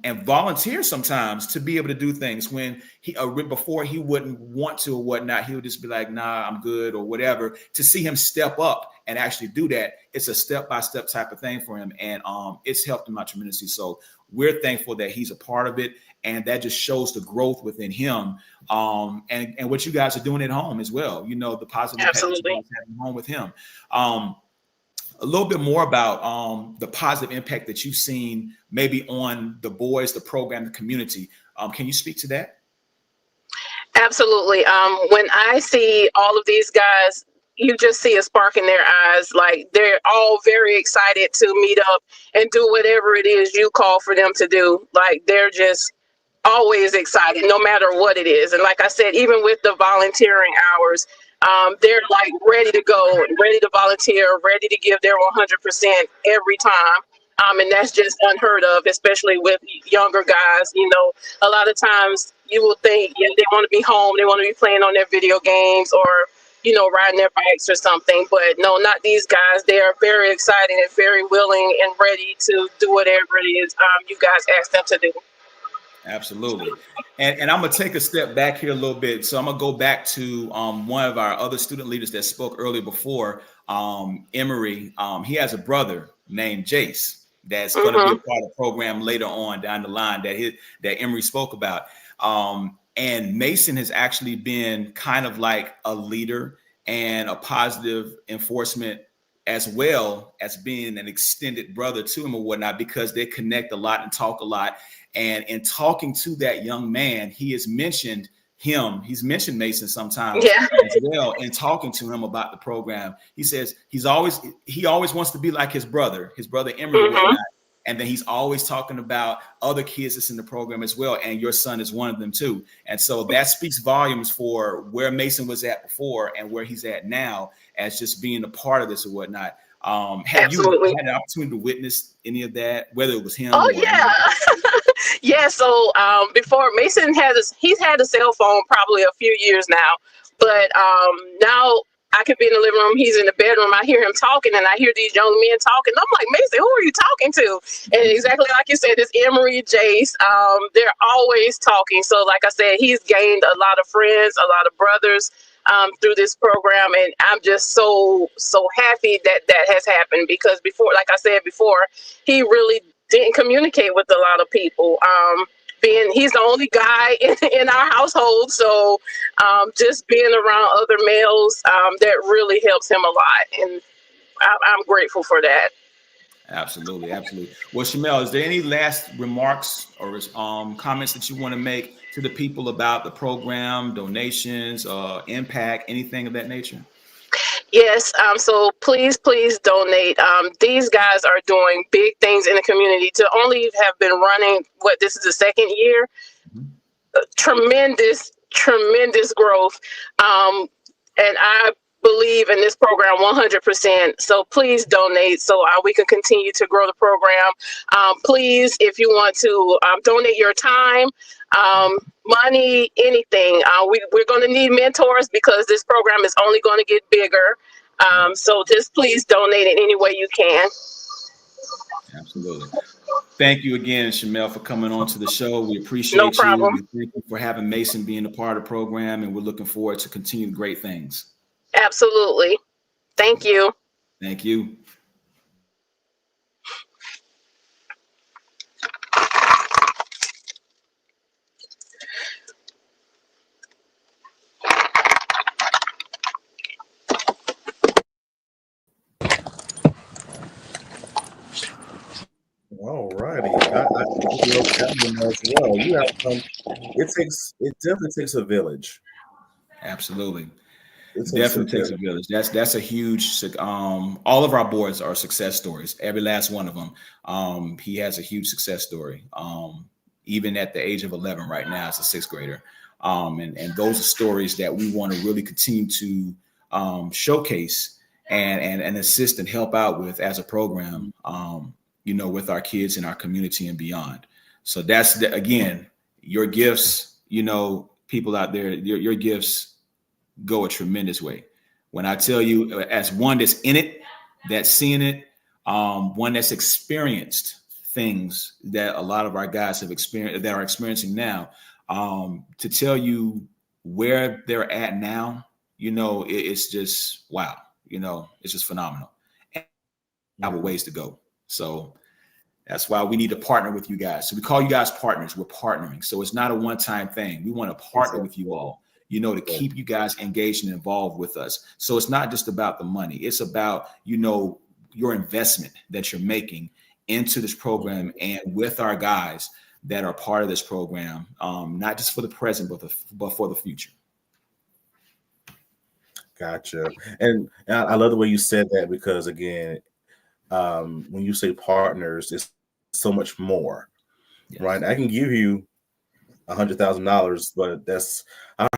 And volunteer sometimes to be able to do things when he before he wouldn't want to or whatnot. He would just be like, nah, I'm good or whatever. To see him step up and actually do that, it's a step-by-step type of thing for him. And it's helped him out tremendously. So we're thankful that he's a part of it. And that just shows the growth within him. And what you guys are doing at home as well. You know, the positive impact that you guys have at home with him. A little bit more about the positive impact that you've seen maybe on the boys, the program, the community. Can you speak to that? Absolutely. When I see all of these guys, you just see a spark in their eyes. Like, they're all very excited to meet up and do whatever it is you call for them to do. Like, they're just always excited, no matter what it is. And like I said, even with the volunteering hours, they're like ready to go, ready to volunteer, ready to give their 100% every time. And that's just unheard of, especially with younger guys. You know, a lot of times you will think, yeah, they want to be home, they want to be playing on their video games or, you know, riding their bikes or something. But no, not these guys. They are very excited and very willing and ready to do whatever it is you guys ask them to do. Absolutely. And I'm going to take a step back here a little bit. So I'm going to go back to one of our other student leaders that spoke earlier before, Emery. He has a brother named Jace that's going to be a part of the program later on down the line that Emery spoke about. And Mason has actually been kind of like a leader and a positive enforcement as well as being an extended brother to him or whatnot, because they connect a lot and talk a lot. And in talking to that young man, he has mentioned he's mentioned Mason sometimes Yeah. as well, and talking to him about the program. He says he always wants to be like his brother Emory, Mm-hmm. whatnot. And then he's always talking about other kids that's in the program as well. And your son is one of them too. And so that speaks volumes for where Mason was at before and where he's at now as just being a part of this or whatnot. Have Absolutely. you had an opportunity to witness any of that, whether it was him? Oh, or yeah. Yeah. So before Mason he's had a cell phone probably a few years now, but now I could be in the living room. He's in the bedroom. I hear him talking, and I hear these young men talking. I'm like, Mason, who are you talking to? And exactly like you said, it's Emory, Jace. They're always talking. So like I said, he's gained a lot of friends, a lot of brothers through this program, and I'm just so happy that has happened, because before, like I said before, he really didn't communicate with a lot of people. He's the only guy in our household, so just being around other males, that really helps him a lot, and I'm grateful for that. Absolutely. Well, Shamel, is there any last remarks or comments that you want to make to the people about the program, donations, impact, anything of that nature? Yes. So please donate. These guys are doing big things in the community. To only have been running, this is the second year, tremendous growth. And I believe in this program 100%. So please donate so we can continue to grow the program. Please, if you want to donate your time, money, anything. We're going to need mentors, because this program is only going to get bigger. So just please donate in any way you can. Absolutely. Thank you again, Shamel, for coming on to the show. We appreciate No problem. you. Thank you for having Mason being a part of the program, and we're looking forward to continuing great things. Absolutely. Thank you. Thank you. All righty. I think you'll tell them as well. You have it definitely takes a village. Absolutely. It Definitely takes a village. That's a huge, all of our boards are success stories. Every last one of them. He has a huge success story. Even at the age of 11 right now, as a sixth grader. And those are stories that we want to really continue to showcase and assist and help out with as a program, with our kids in our community and beyond. So that's, again, your gifts, people out there, your gifts go a tremendous way. When I tell you, as one that's in it, that's seeing it, one that's experienced things that a lot of our guys have experienced, that are experiencing now, to tell you where they're at now, it's just wow. It's just phenomenal. And we have a ways to go. So that's why we need to partner with you guys. So we call you guys partners. We're partnering. So it's not a one-time thing. We want to partner with you all, to keep you guys engaged and involved with us. So it's not just about the money. It's about, your investment that you're making into this program and with our guys that are part of this program, not just for the present, but for the future. Gotcha. And I love the way you said that, because again, when you say partners, it's so much more, right? I can give you $100,000, but that's how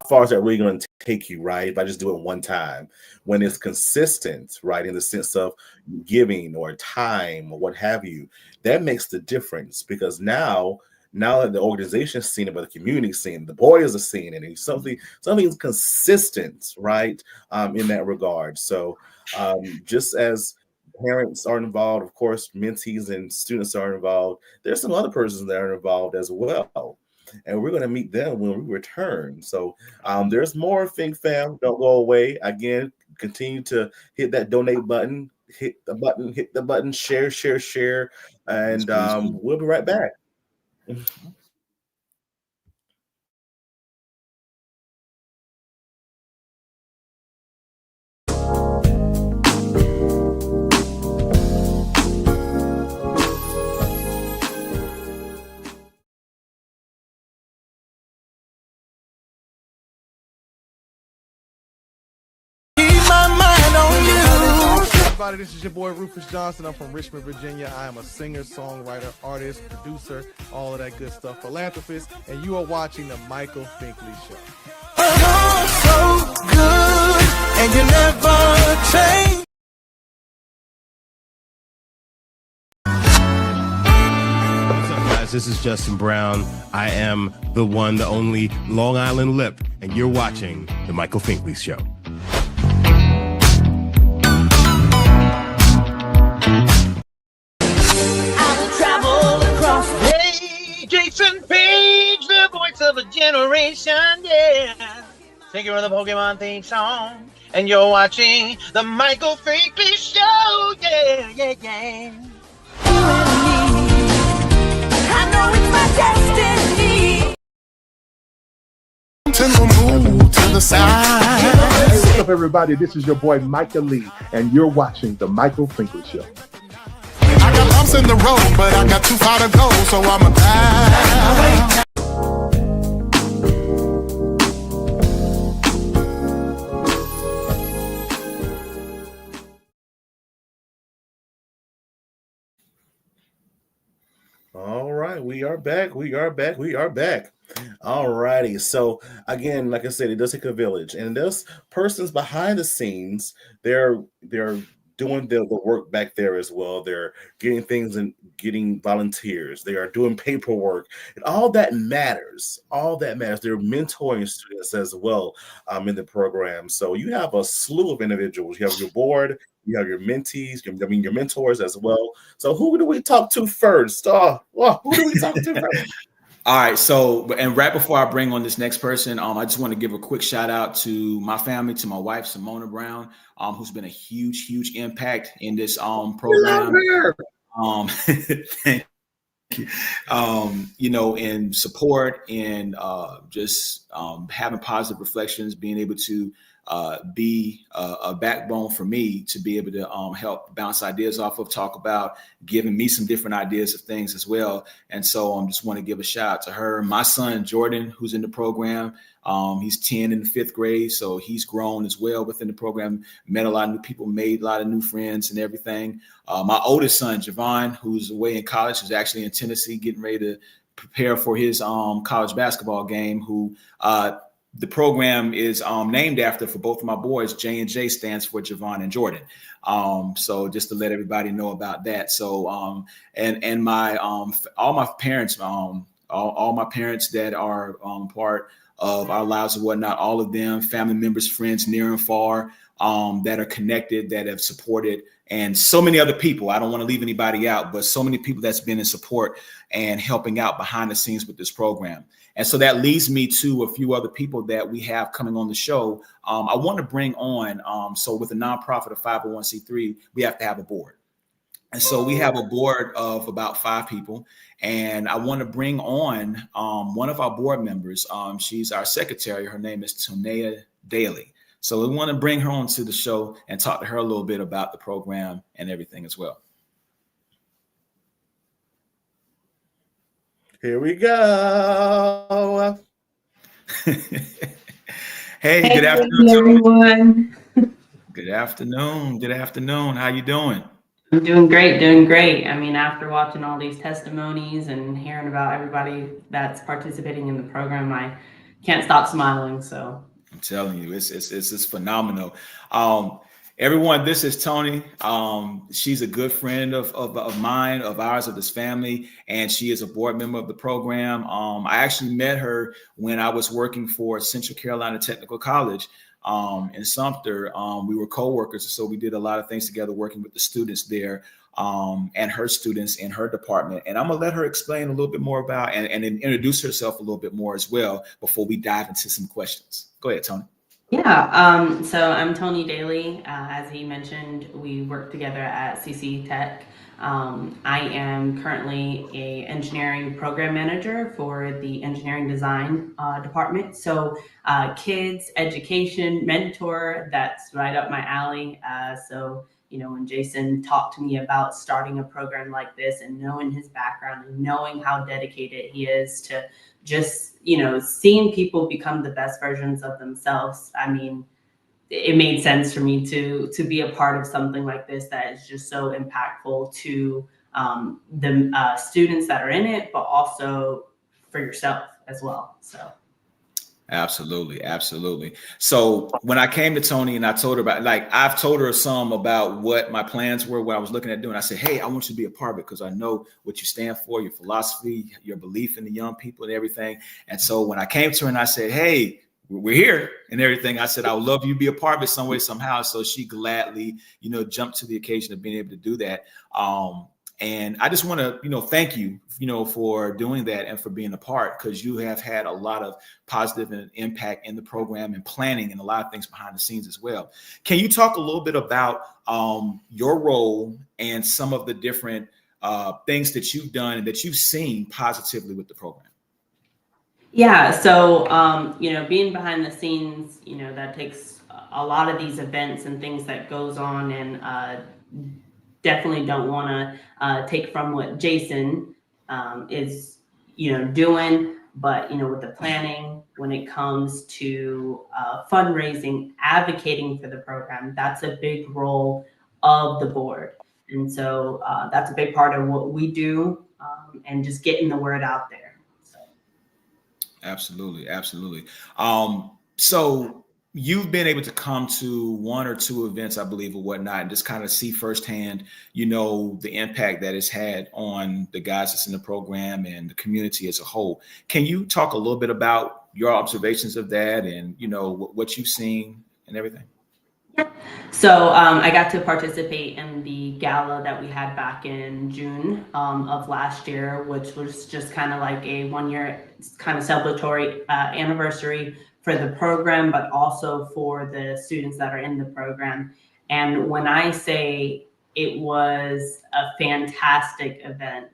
far is that really going to take you, right? If I just do it one time, when it's consistent, right, in the sense of giving or time or what have you, that makes the difference, because now that the organization's seen it, but the community's seen it, the boys are seeing it, and something's consistent, right, in that regard. So just as parents are involved, of course, mentees and students are involved, there's some other persons that are involved as well. And we're going to meet them when we return. So there's more Think Fam. Don't go away. Again, continue to hit that donate button, hit the button, share, and we'll be right back. everybody? This is your boy Rufus Johnson. I'm from Richmond, Virginia. I am a singer, songwriter, artist, producer, all of that good stuff, philanthropist, and you are watching the Michael Finkley Show. So good, and you never change. What's up, guys? This is Justin Brown. I am the one, the only Long Island Lip, and you're watching the Michael Finkley Show. Jason Page, the voice of a generation, yeah. Singer of the Pokemon theme song. And you're watching the Michael Finkley Show, yeah, yeah, yeah. I know it's my destiny. To the move to the side. Hey, what's up, everybody? This is your boy Micah Lee, and you're watching the Michael Finkley Show. I got bumps in the road, but I got too far to go, so I'ma die. All right, we are back. All righty. So again, like I said, it does take a village, and there's persons behind the scenes. They're doing the work back there as well. They're getting things and getting volunteers. They are doing paperwork, and all that matters. They're mentoring students as well in the program. So you have a slew of individuals. You have your board. You have your mentees, your mentors as well. So who do we talk to first? Who do we talk to first? All right. So, and right before I bring on this next person, I just want to give a quick shout out to my family, to my wife, Simona Brown, who's been a huge impact in this program. Thank you. In support and just having positive reflections, being able to be a backbone for me to be able to help bounce ideas off of, talk about, giving me some different ideas of things as well. And so I just want to give a shout out to her. My son, Jordan, who's in the program, he's 10 in the 5th grade. So he's grown as well within the program, met a lot of new people, made a lot of new friends and everything. My oldest son, Javon, who's away in college, who's actually in Tennessee, getting ready to prepare for his college basketball game, who the program is named after for both of my boys. J&J stands for Javon and Jordan. So just to let everybody know about that. So and my all my parents, all my parents that are part of our lives and whatnot, all of them, family members, friends near and far, that are connected, that have supported, and so many other people. I don't want to leave anybody out, but so many people that's been in support and helping out behind the scenes with this program. And so that leads me to a few other people that we have coming on the show. I want to bring on, so with a nonprofit of 501c3, we have to have a board. And so we have a board of about 5 people. And I want to bring on one of our board members. She's our secretary. Her name is Tonea Daly. So we want to bring her on to the show and talk to her a little bit about the program and everything as well. Here we go. Hey, good afternoon, everyone. Good afternoon. How you doing? I'm doing great. I mean, after watching all these testimonies and hearing about everybody that's participating in the program, I can't stop smiling. So I'm telling you, it's phenomenal. Everyone, this is Tony. She's a good friend of mine, of ours, of this family, and she is a board member of the program. I actually met her when I was working for Central Carolina Technical College in Sumter. We were co-workers, so we did a lot of things together working with the students there and her students in her department. And I'm gonna let her explain a little bit more about and introduce herself a little bit more as well before we dive into some questions. Go ahead, Tony. Yeah, so I'm Tony Daly. As he mentioned, we work together at CC Tech. I am currently a engineering program manager for the engineering design department. So kids, education, mentor, that's right up my alley. So, you know, when Jason talked to me about starting a program like this and knowing his background and knowing how dedicated he is to just, you know, seeing people become the best versions of themselves. I mean, it made sense for me to be a part of something like this that is just so impactful to the students that are in it, but also for yourself as well. So. Absolutely, absolutely. So when I came to Tony and I told her about, like, I've told her some about what my plans were, what I was looking at doing. I said, hey, I want you to be a part of it because I know what you stand for, your philosophy, your belief in the young people and everything. And so when I came to her and I said, hey, we're here and everything, I said, I would love you to be a part of it some way, somehow. So she gladly, jumped to the occasion of being able to do that. And I just want to, thank you, for doing that and for being a part, because you have had a lot of positive impact in the program and planning and a lot of things behind the scenes as well. Can you talk a little bit about your role and some of the different things that you've done and that you've seen positively with the program? Yeah, so, being behind the scenes, that takes a lot of these events and things that goes on, and definitely don't want to take from what Jason is, doing, but, with the planning, when it comes to fundraising, advocating for the program, that's a big role of the board. And so that's a big part of what we do, and just getting the word out there. Absolutely, absolutely. So you've been able to come to one or two events, I believe, or whatnot, and just kind of see firsthand, the impact that it's had on the guys that's in the program and the community as a whole. Can you talk a little bit about your observations of that and, what you've seen and everything? So I got to participate in the gala that we had back in June of last year, which was just kind of like a 1 year kind of celebratory anniversary for the program, but also for the students that are in the program. And when I say it was a fantastic event,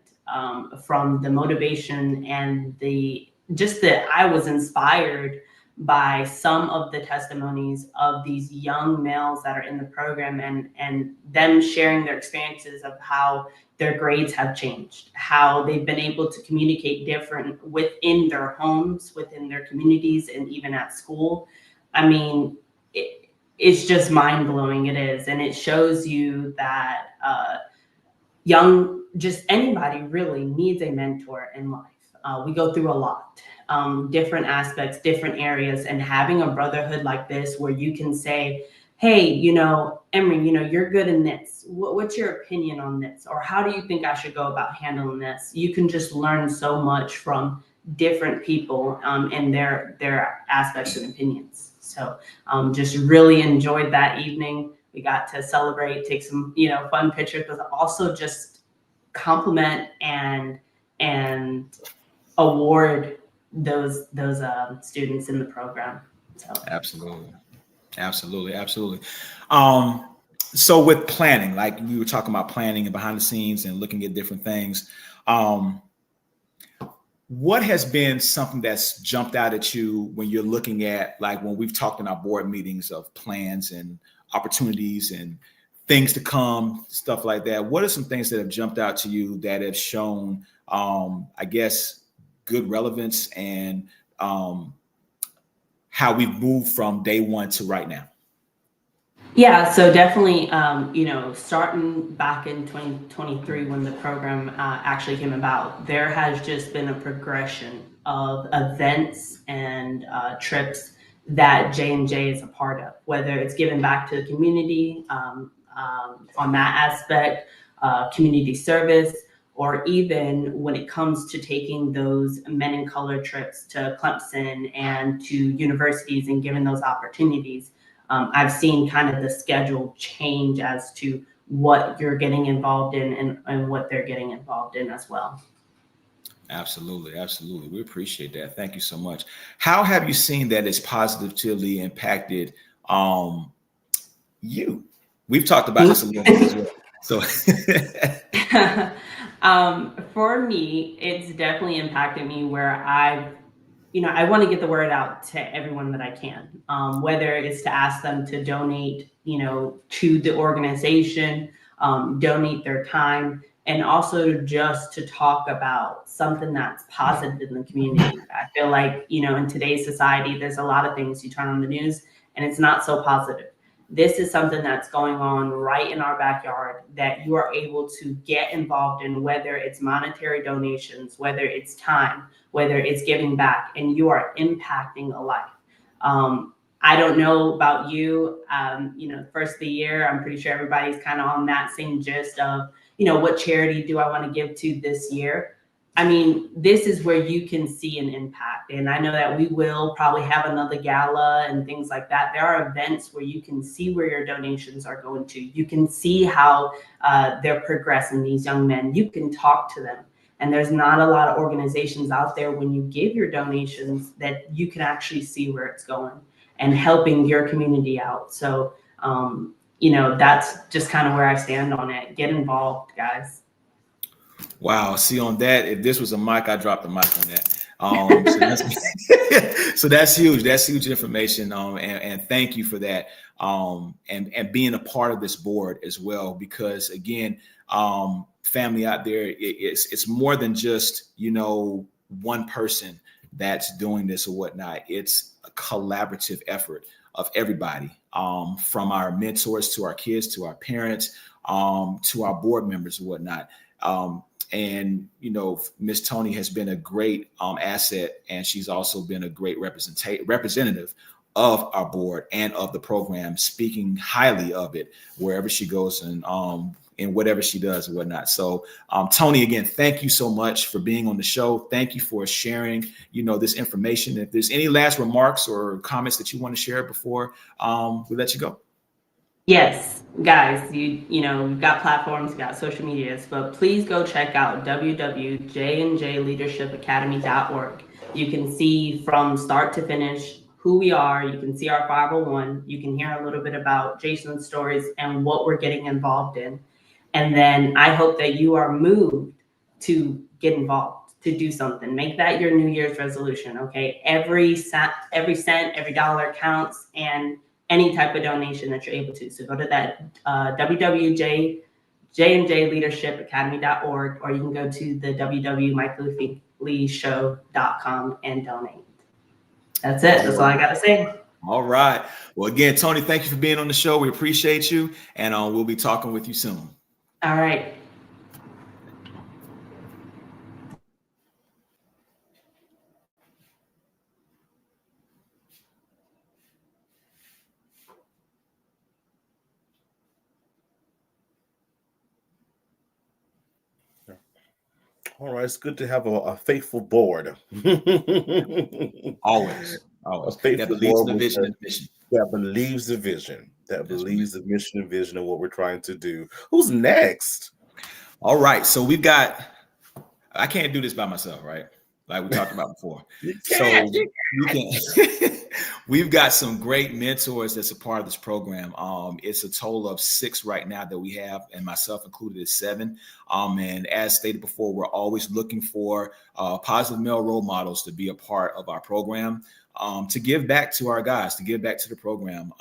from the motivation and that I was inspired by some of the testimonies of these young males that are in the program, and them sharing their experiences of how their grades have changed, how they've been able to communicate different within their homes, within their communities, and even at school. I mean, it's just mind-blowing. It is. And it shows you that just anybody really needs a mentor in life. We go through a lot, different aspects, different areas, and having a brotherhood like this where you can say, hey, Emery, you're good in this. What's your opinion on this? Or how do you think I should go about handling this? You can just learn so much from different people and their aspects and opinions. So just really enjoyed that evening. We got to celebrate, take some, fun pictures, but also just compliment and award those students in the program. So. Absolutely. So with planning, like we were talking about planning and behind the scenes and looking at different things, what has been something that's jumped out at you when you're looking at, like when we've talked in our board meetings of plans and opportunities and things to come, stuff like that? What are some things that have jumped out to you that have shown, I guess, good relevance and how we've moved from day one to right now? Yeah, so definitely, starting back in 2023 when the program actually came about, there has just been a progression of events and trips that J&J is a part of, whether it's giving back to the community on that aspect, community service, or even when it comes to taking those Men in Color trips to Clemson and to universities and giving those opportunities. I've seen kind of the schedule change as to what you're getting involved in and what they're getting involved in as well. Absolutely. We appreciate that. Thank you so much. How have you seen that it's positively impacted you? We've talked about this a little bit as well. So for me, it's definitely impacted me where I want to get the word out to everyone that I can, whether it's to ask them to donate, to the organization, donate their time, and also just to talk about something that's positive in the community. I feel like, in today's society, there's a lot of things you turn on the news and it's not so positive. This is something that's going on right in our backyard that you are able to get involved in, whether it's monetary donations, whether it's time, whether it's giving back, and you are impacting a life. I don't know about you, first of the year, I'm pretty sure everybody's kind of on that same gist of, what charity do I want to give to this year? I mean, this is where you can see an impact. And I know that we will probably have another gala and things like that. There are events where you can see where your donations are going to. You can see how they're progressing, these young men. You can talk to them. And there's not a lot of organizations out there when you give your donations that you can actually see where it's going and helping your community out. So, that's just kind of where I stand on it. Get involved, guys. Wow. See, on that, if this was a mic, I dropped the mic on that. So that's huge. That's huge information. And thank you for that. And being a part of this board as well, because again, family out there, it's more than just, one person that's doing this or whatnot. It's a collaborative effort of everybody, from our mentors to our kids, to our parents, to our board members and whatnot. And, Miss Tony has been a great asset, and she's also been a great representative of our board and of the program, speaking highly of it wherever she goes and whatever she does and whatnot. So, Tony, again, thank you so much for being on the show. Thank you for sharing, this information. If there's any last remarks or comments that you want to share before we let you go. Yes, guys, we've got platforms, we've got social medias, but please go check out www.jandjleadershipacademy.org. You can see from start to finish who we are. You can see our 501. You can hear a little bit about Jason's stories and what we're getting involved in. And then I hope that you are moved to get involved, to do something. Make that your New Year's resolution, okay? Every cent, every dollar counts, and any type of donation that you're able to. So go to that www.jandjleadershipacademy.org, or you can go to the www.michaelfinkley.show.com and donate. That's it. That's all I got to say. All right. Well, again, Tony, thank you for being on the show. We appreciate you, and we'll be talking with you soon. All right. All right, it's good to have a faithful board. Always. A faithful that believes board in the vision and mission. That believes the vision. That believes the mission and vision of what we're trying to do. Who's next? All right. So I can't do this by myself, right? Like we talked about before. We've got some great mentors that's a part of this program. It's a total of 6 right now that we have, and myself included is 7. And as stated before, we're always looking for positive male role models to be a part of our program, to give back to our guys, to give back to the program.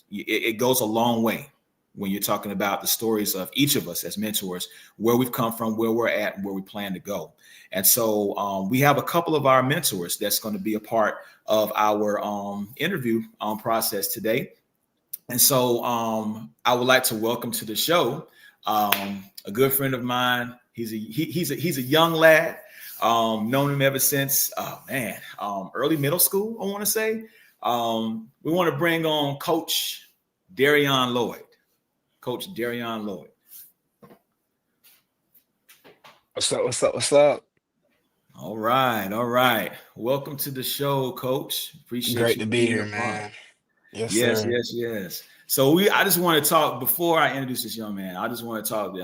It goes a long way when you're talking about the stories of each of us as mentors, where we've come from, where we're at, and where we plan to go. And so we have a couple of our mentors that's going to be a part of our interview process today. And so I would like to welcome to the show a good friend of mine. He's a young lad. Known him ever since early middle school, I want to say. We want to bring on Coach Darion Lloyd. Coach Darion Lloyd. What's up? All right. Welcome to the show, Coach. Appreciate Great you to be here, man. Yes, sir. Yes. So I just want to talk, before I introduce this young man, I just want to talk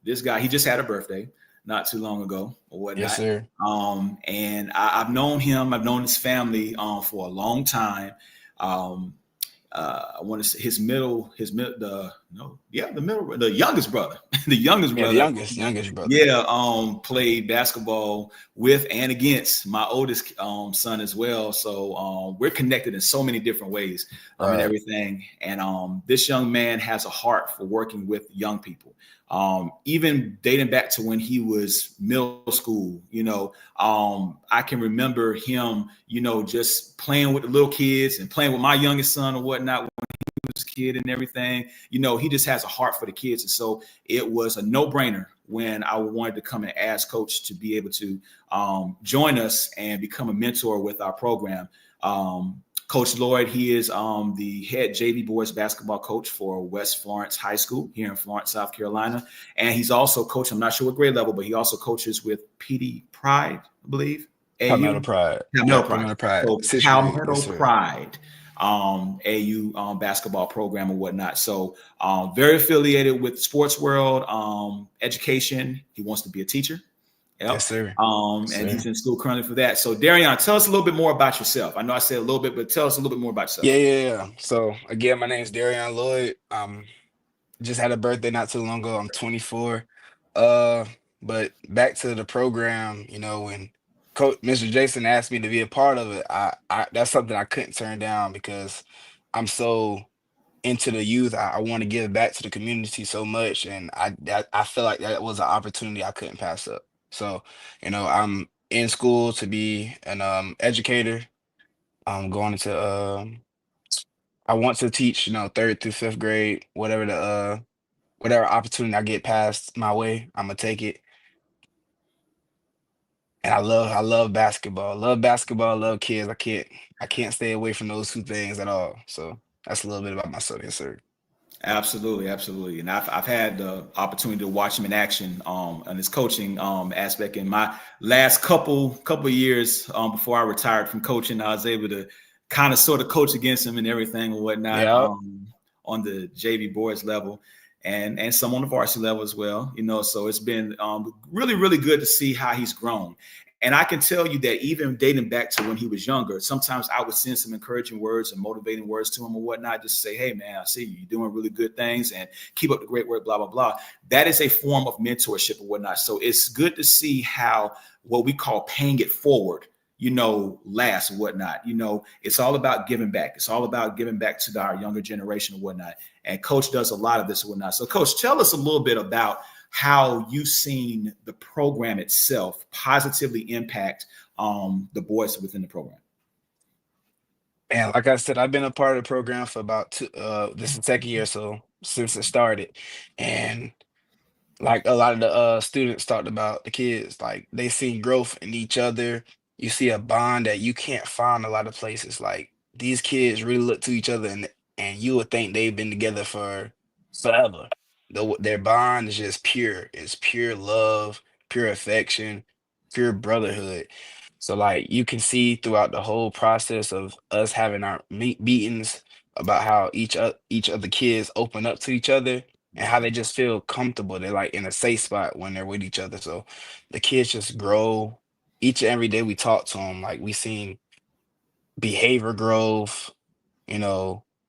this guy. He just had a birthday not too long ago or whatnot. Yes, sir. And I've known him, I've known his family for a long time. I want to say the No, yeah, the youngest brother, the youngest Yeah, the brother. youngest brother. Yeah, played basketball with and against my oldest son as well. So we're connected in so many different ways and Right. everything. And this young man has a heart for working with young people. Even dating back to when he was middle school, I can remember him, just playing with the little kids and playing with my youngest son or whatnot. Kid and everything, he just has a heart for the kids. And so it was a no-brainer when I wanted to come and ask coach to be able to join us and become a mentor with our program. Coach Lloyd, he is the head JV boys basketball coach for West Florence High School here in Florence, South Carolina. And he's also coached, I'm not sure what grade level, but he also coaches with PD Pride, I believe. Palmetto Pride. Palmetto Pride. So Sixth Palmetto grade. Yes, Pride. AU basketball program or whatnot. So very affiliated with sports world, education. He wants to be a teacher. Yep. Yes, sir. And he's in school currently for that. So Darian, tell us a little bit more about yourself. I know I said a little bit, but tell us a little bit more about yourself. Yeah. So again, my name is Darian Lloyd. Just had a birthday not too long ago. I'm 24. But back to the program, when Coach Mr. Jason asked me to be a part of it, I that's something I couldn't turn down because I'm so into the youth. I want to give back to the community so much, and I feel like that was an opportunity I couldn't pass up. So, I'm in school to be an educator. I'm going into I want to teach, third through fifth grade, whatever opportunity I get passed my way, I'm gonna take it. And I love basketball. Love basketball, love kids. I can't stay away from those two things at all. So that's a little bit about myself, yes, sir. Absolutely. And I've had the opportunity to watch him in action on his coaching aspect. In my last couple of years before I retired from coaching, I was able to kind of sort of coach against him and everything and whatnot. Yeah. On the JV boys level and some on the varsity level as well. So it's been really, really good to see how he's grown. And I can tell you that even dating back to when he was younger, sometimes I would send some encouraging words and motivating words to him or whatnot, just say, hey, man, I see you. You're doing really good things and keep up the great work, blah, blah, blah. That is a form of mentorship or whatnot. So it's good to see how what we call paying it forward, lasts or whatnot. It's all about giving back. It's all about giving back to our younger generation or whatnot. And Coach does a lot of this or whatnot. So, Coach, tell us a little bit about how you've seen the program itself positively impact the boys within the program. And like I said, I've been a part of the program for about this is the second year, so since it started. And like a lot of the students talked about the kids, like they see growth in each other. You see a bond that you can't find a lot of places. Like these kids really look to each other and you would think they've been together for forever. Their bond is just pure. It's pure love, pure affection, pure brotherhood. So like you can see throughout the whole process of us having our meetings about how each of the kids open up to each other and how they just feel comfortable. They're like in a safe spot when they're with each other. So the kids just grow each and every day we talk to them. Like we seen behavior growth,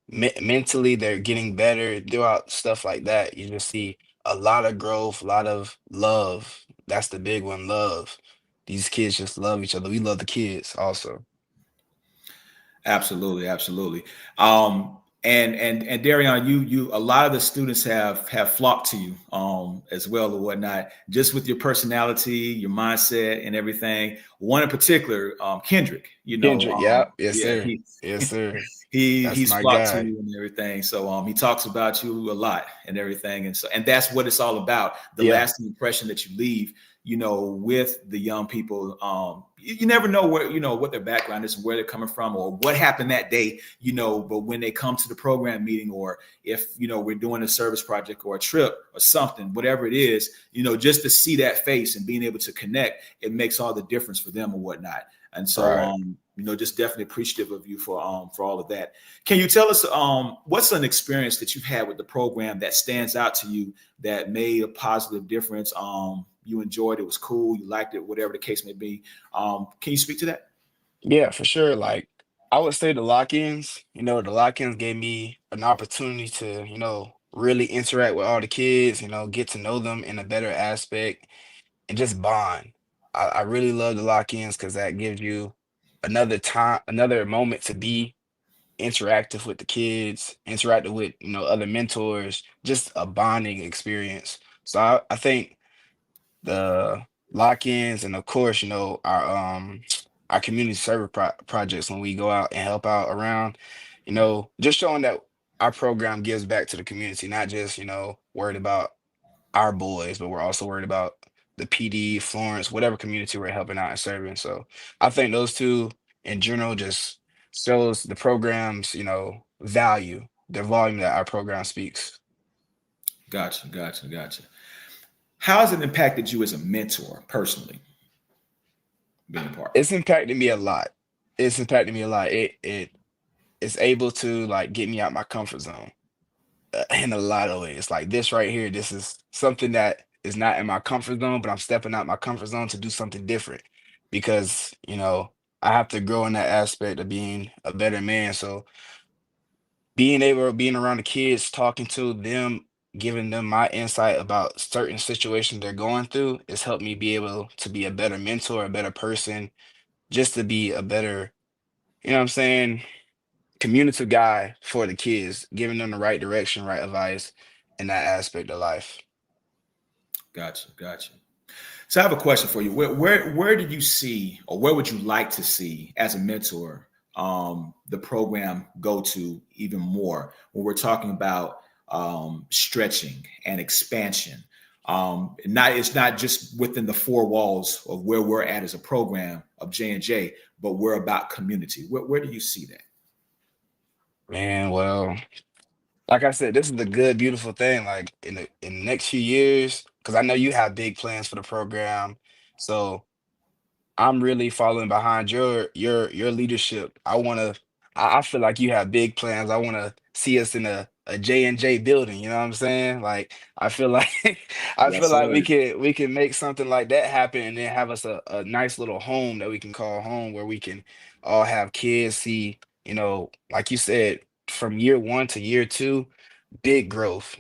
mentally they're getting better throughout stuff like that. You just see a lot of growth, a lot of love. That's the big one, love. These kids just love each other. We love the kids also. Absolutely. And Darian, you a lot of the students have flocked to you as well or whatnot, just with your personality, your mindset, and everything. One in particular, Kendrick. Kendrick, yeah, yes, yeah, sir. Yes, sir. he's my flocked guy. to you and everything. So he talks about you a lot and everything, and that's what it's all about. The lasting impression that you leave, with the young people. You never know what their background is and where they're coming from or what happened that day, but when they come to the program meeting or if, we're doing a service project or a trip or something, whatever it is, just to see that face and being able to connect, it makes all the difference for them or whatnot. And so, Right. Just definitely appreciative of you for all of that. Can you tell us what's an experience that you've had with the program that stands out to you that made a positive difference? You enjoyed it, was cool, you liked it, whatever the case may be. Can you speak to that? Yeah, for sure. Like I would say the lock-ins, the lock-ins gave me an opportunity to, really interact with all the kids, get to know them in a better aspect and just bond. I really love the lock-ins because that gives you another time, another moment to be interactive with the kids, interactive with, other mentors, just a bonding experience. So I think the lock-ins and of course, our community service projects when we go out and help out around, just showing that our program gives back to the community, not just, worried about our boys, but we're also worried about the PD, Florence, whatever community we're helping out and serving. So I think those two in general just shows the program's, value, the volume that our program speaks. Gotcha. How has it impacted you as a mentor personally, being a part? It's impacted me a lot. It's impacted me a lot. It's able to like get me out my comfort zone in a lot of ways. Like this right here, this is something that is not in my comfort zone, but I'm stepping out my comfort zone to do something different because, I have to grow in that aspect of being a better man. So being around the kids, talking to them, giving them my insight about certain situations they're going through, has helped me be able to be a better mentor, a better person, just to be a better, what I'm saying, communicative guy for the kids, giving them the right direction, right advice in that aspect of life. Gotcha. So I have a question for you. Where did you see, or where would you like to see as a mentor, the program go to even more when we're talking about stretching and expansion? It's not just within the four walls of where we're at as a program of J&J, but we're about community. Where do you see that? Man, well, like I said, this is the good, beautiful thing. Like in the next few years, because I know you have big plans for the program. So I'm really following behind your leadership. I feel like you have big plans. I want to see us in a J&J building, you know what I'm saying? Like I feel like I feel Yes, like sir. we can make something like that happen and then have us a nice little home that we can call home where we can all have kids see, like you said, from year one to year two, big growth.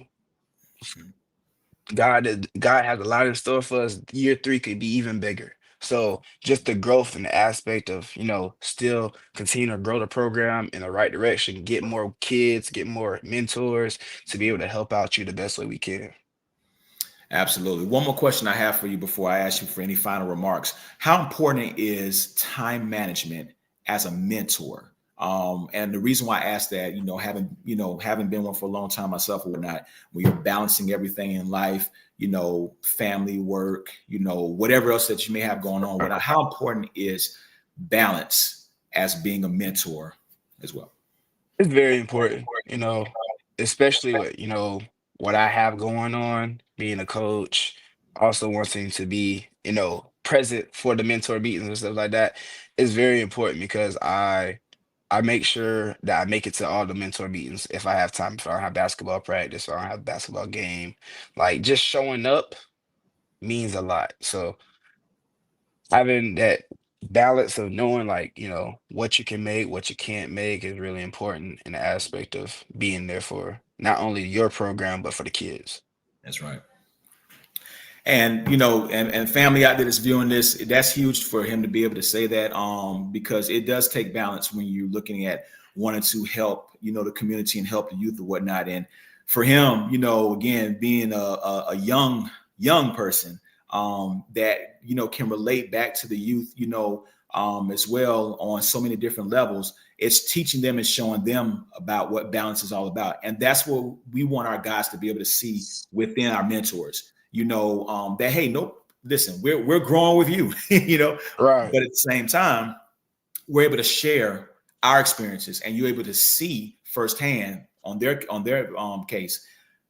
God has a lot in store for us. Year three could be even bigger. So just the growth and the aspect of, still continue to grow the program in the right direction, get more kids, get more mentors to be able to help out you the best way we can. Absolutely. One more question I have for you before I ask you for any final remarks. How important is time management as a mentor? And the reason why I asked that, having been one for a long time myself or whatnot, when you're balancing everything in life, family, work, whatever else that you may have going on, how important is balance as being a mentor as well? It's very important, especially with, what I have going on, being a coach, also wanting to be, present for the mentor meetings and stuff like that. Is very important because I make sure that I make it to all the mentor meetings if I have time, if I don't have basketball practice, if I don't have a basketball game. Like just showing up means a lot. So having that balance of knowing like, what you can make, what you can't make is really important in the aspect of being there for not only your program, but for the kids. That's right. And and family out there that's viewing this, that's huge for him to be able to say that, because it does take balance when you're looking at wanting to help, the community and help the youth or whatnot. And for him, again, being a young person, that can relate back to the youth, as well on so many different levels. It's teaching them and showing them about what balance is all about, and that's what we want our guys to be able to see within our mentors. That, hey, nope, listen, we're growing with you, Right. but at the same time, we're able to share our experiences, and you're able to see firsthand on their case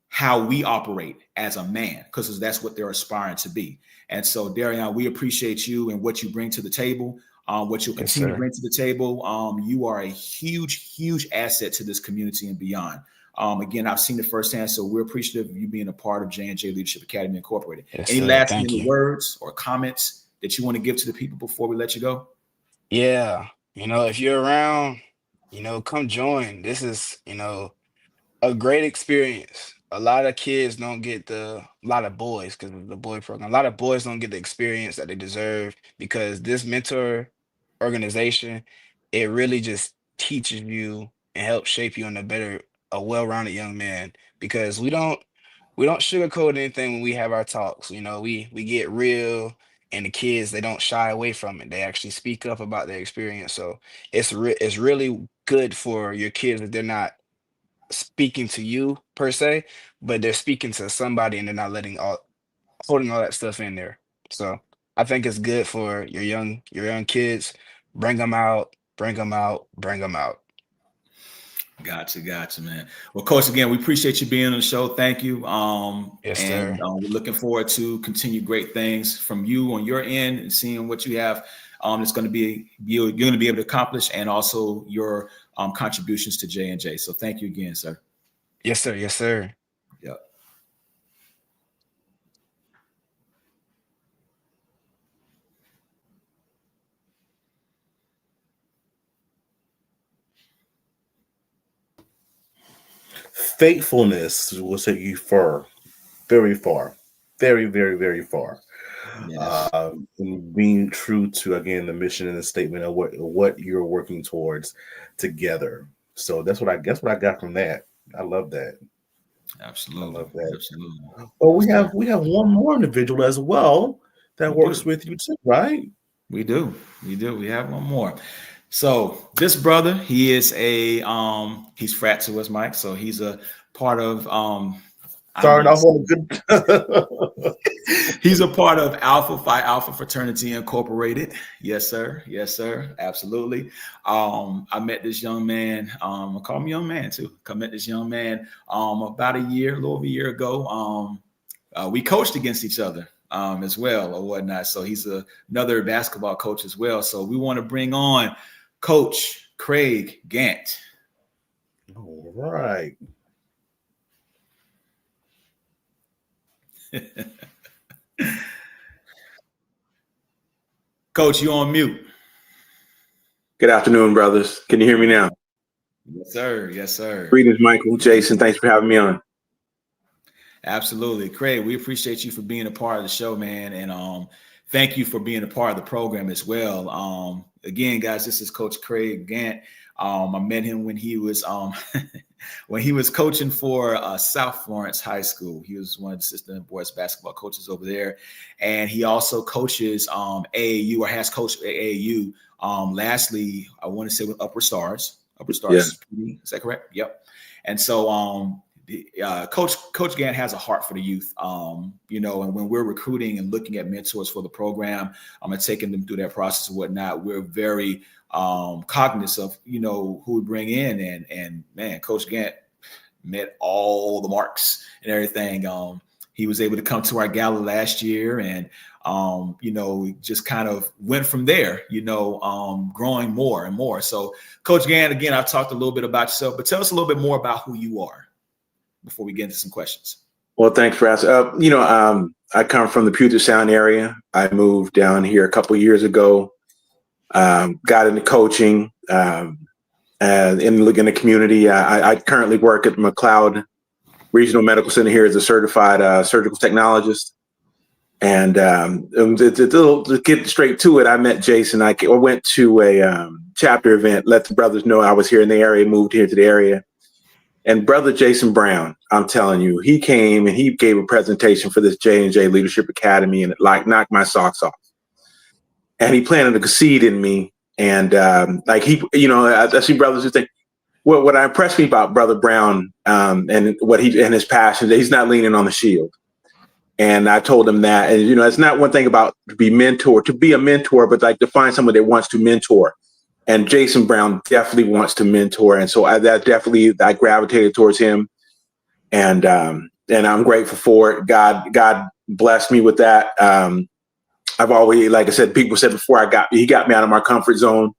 how we operate as a man, because that's what they're aspiring to be. And so, Darian, we appreciate you and what you bring to the table, what you'll Yes, continue to sir. bring to the table. You are a huge asset to this community and beyond. Again, I've seen it firsthand, so we're appreciative of you being a part of J&J Leadership Academy Incorporated. Yes, Any sir. last Thank minute you. words or comments that you want to give to the people before we let you go? Yeah. If you're around, come join. This is, a great experience. a lot of kids don't get a lot of boys, because of the boy program, a lot of boys don't get the experience that they deserve, because this mentor organization, it really just teaches you and helps shape you in a well-rounded young man, because we don't sugarcoat anything when we have our talks. We get real, and the kids, they don't shy away from it. They actually speak up about their experience. So it's really good for your kids that they're not speaking to you per se, but they're speaking to somebody, and they're not holding all that stuff in there. So I think it's good for your young kids. Bring them out, bring them out, bring them out. Gotcha, man. Well, Coach, again, we appreciate you being on the show. Thank you. Yes, and sir. we're looking forward to continue great things from you on your end and seeing what you have. It's going to be you're going to be able to accomplish, and also your contributions to J&J. So thank you again, sir. Yes, sir. Yes, sir. Yep. Faithfulness will take you very far, very, very, very far. Yes. And being true to, again, the mission and the statement of what you're working towards together. So that's what I got from that. I love that. Absolutely. I love that. Absolutely. Well, we have one more individual as well that We works do. with you too, right? We do. We have one more. So this brother, he is he's frat to us, Mike. So he's a part of Starting off on a good. He's a part of Alpha Phi Alpha Fraternity Incorporated. Yes, sir. Yes, sir. Absolutely. I met this young man. I call him young man too. I met this young man about a little over a year ago. We coached against each other as well or whatnot. So he's another basketball coach as well. So we want to bring on Coach Craig Gant. All right. Coach, you on mute. Good afternoon, brothers. Can you hear me now? Yes, sir. Yes, sir. Greetings, Michael, Jason. Thanks for having me on. Absolutely. Craig, we appreciate you for being a part of the show, man. And thank you for being a part of the program as well. Again, guys, this is Coach Craig Gant. I met him when he was when he was coaching for South Florence High School. He was one of the assistant boys basketball coaches over there, and he also coaches AAU, or has coached AAU. Lastly, I want to say with Upper Stars. Yeah. Is that correct? Yep. And so Coach Gant has a heart for the youth, and when we're recruiting and looking at mentors for the program, and taking them through that process and whatnot, we're very cognizant of, who we bring in, and man, Coach Gant met all the marks and everything. He was able to come to our gala last year, and just kind of went from there, growing more and more. So Coach Gant, again, I've talked a little bit about yourself, but tell us a little bit more about who you are before we get into some questions. Well, thanks for asking. I come from the Puget Sound area. I moved down here a couple of years ago, got into coaching, and in the community. I currently work at McLeod Regional Medical Center here as a certified surgical technologist. And to get straight to it, I met Jason. I went to a chapter event, let the brothers know I was here in the area, moved here to the area. And brother Jason Brown, I'm telling you, he came and he gave a presentation for this J&J Leadership Academy, and it knocked my socks off. And he planted a seed in me. And I see brothers who think, well, what impressed me about Brother Brown and his passion, that he's not leaning on the shield. And I told him that, and it's not one thing about to be a mentor, but like to find someone that wants to mentor. And Jason Brown definitely wants to mentor, and so I gravitated towards him, and I'm grateful for it. God blessed me with that. I've always, like I said, people said before, he got me out of my comfort zone.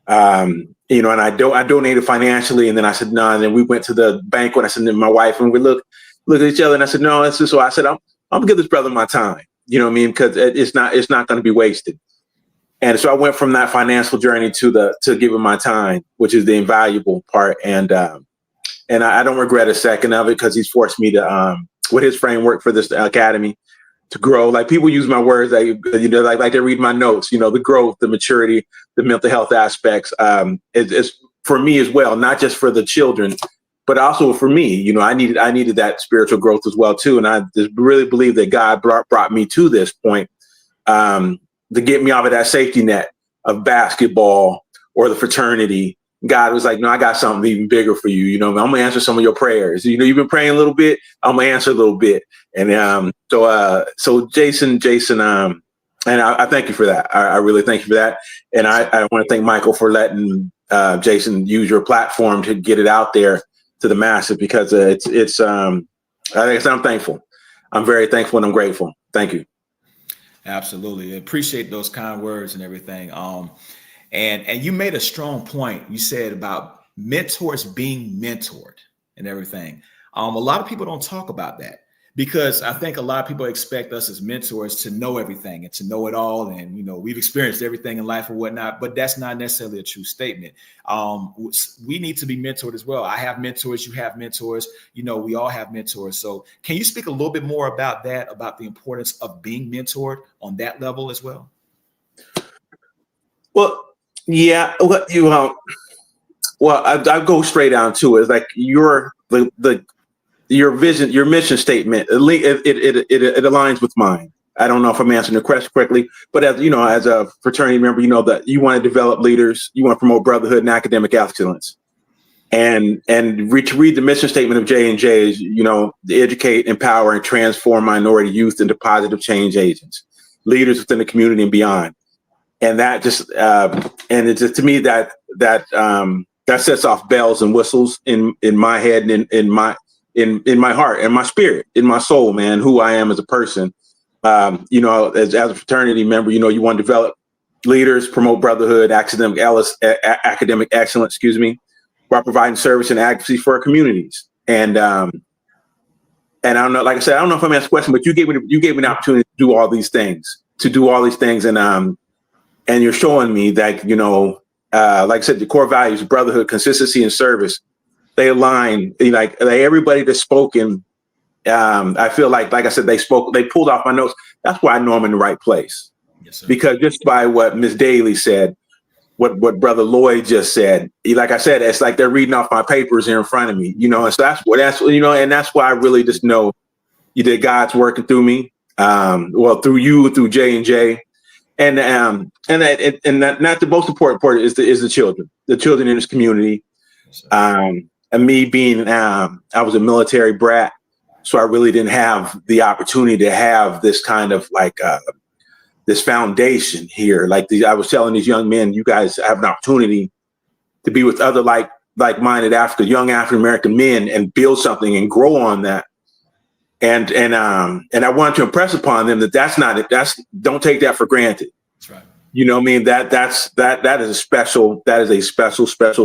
And I donated financially, and then I said no. And then we went to the banquet. I said to my wife, and we looked at each other, and I said no. And so I said I'm gonna give this brother my time. You know what I mean? Because it's not going to be wasted. And so I went from that financial journey to give him my time, which is the invaluable part. And and I don't regret a second of it, because he's forced me to, with his framework for this academy, to grow. Like, people use my words, like they read my notes. The growth, the maturity, the mental health aspects. It's for me as well, not just for the children, but also for me. I needed that spiritual growth as well too. And I just really believe that God brought me to this point to get me out of that safety net of basketball or the fraternity. God was like, no, I got something even bigger for you. I'm going to answer some of your prayers. You've been praying a little bit. I'm going to answer a little bit. And so Jason, and I thank you for that. I really thank you for that. And I want to thank Michael for letting Jason use your platform to get it out there to the masses, because it's I think I'm thankful. I'm very thankful and I'm grateful. Thank you. Absolutely. I appreciate those kind words and everything. And you made a strong point. You said about mentors being mentored and everything. A lot of people don't talk about that, because I think a lot of people expect us as mentors to know everything and to know it all. And, we've experienced everything in life and whatnot, but that's not necessarily a true statement. We need to be mentored as well. I have mentors. You have mentors. We all have mentors. So can you speak a little bit more about that, about the importance of being mentored on that level as well? Well, yeah. I go straight down to it. It's like your vision, your mission statement, it aligns with mine. I don't know if I'm answering the question correctly, but as a fraternity member, that you want to develop leaders, you want to promote brotherhood and academic excellence, and to read the mission statement of J&J is, to educate, empower, and transform minority youth into positive change agents, leaders within the community and beyond. And that just, and it's just, to me, that sets off bells and whistles in my head and in my heart and my spirit, in my soul, man, who I am as a person. As a fraternity member, you want to develop leaders, promote brotherhood, academic excellence, while providing service and advocacy for our communities. And I don't know, like I said, I don't know if I'm asking a question, but you gave me the opportunity to do all these things, and you're showing me that, like I said, the core values, brotherhood, consistency, and service, they align. Like everybody that's spoken, I feel like I said, they pulled off my notes. That's why I know I'm in the right place. Yes, sir. Because just by what Ms. Daly said, what Brother Lloyd just said, like I said, it's like they're reading off my papers here in front of me, and so and that's why I really just know that God's working through me, through you, through J&J. And not the most important part is the children in this community. And me being, I was a military brat, so I really didn't have the opportunity to have this kind of this foundation here. I was telling these young men, you guys have an opportunity to be with other like-minded young African-American men and build something and grow on that. And I wanted to impress upon them that don't take that for granted. That's right. I mean, that is a special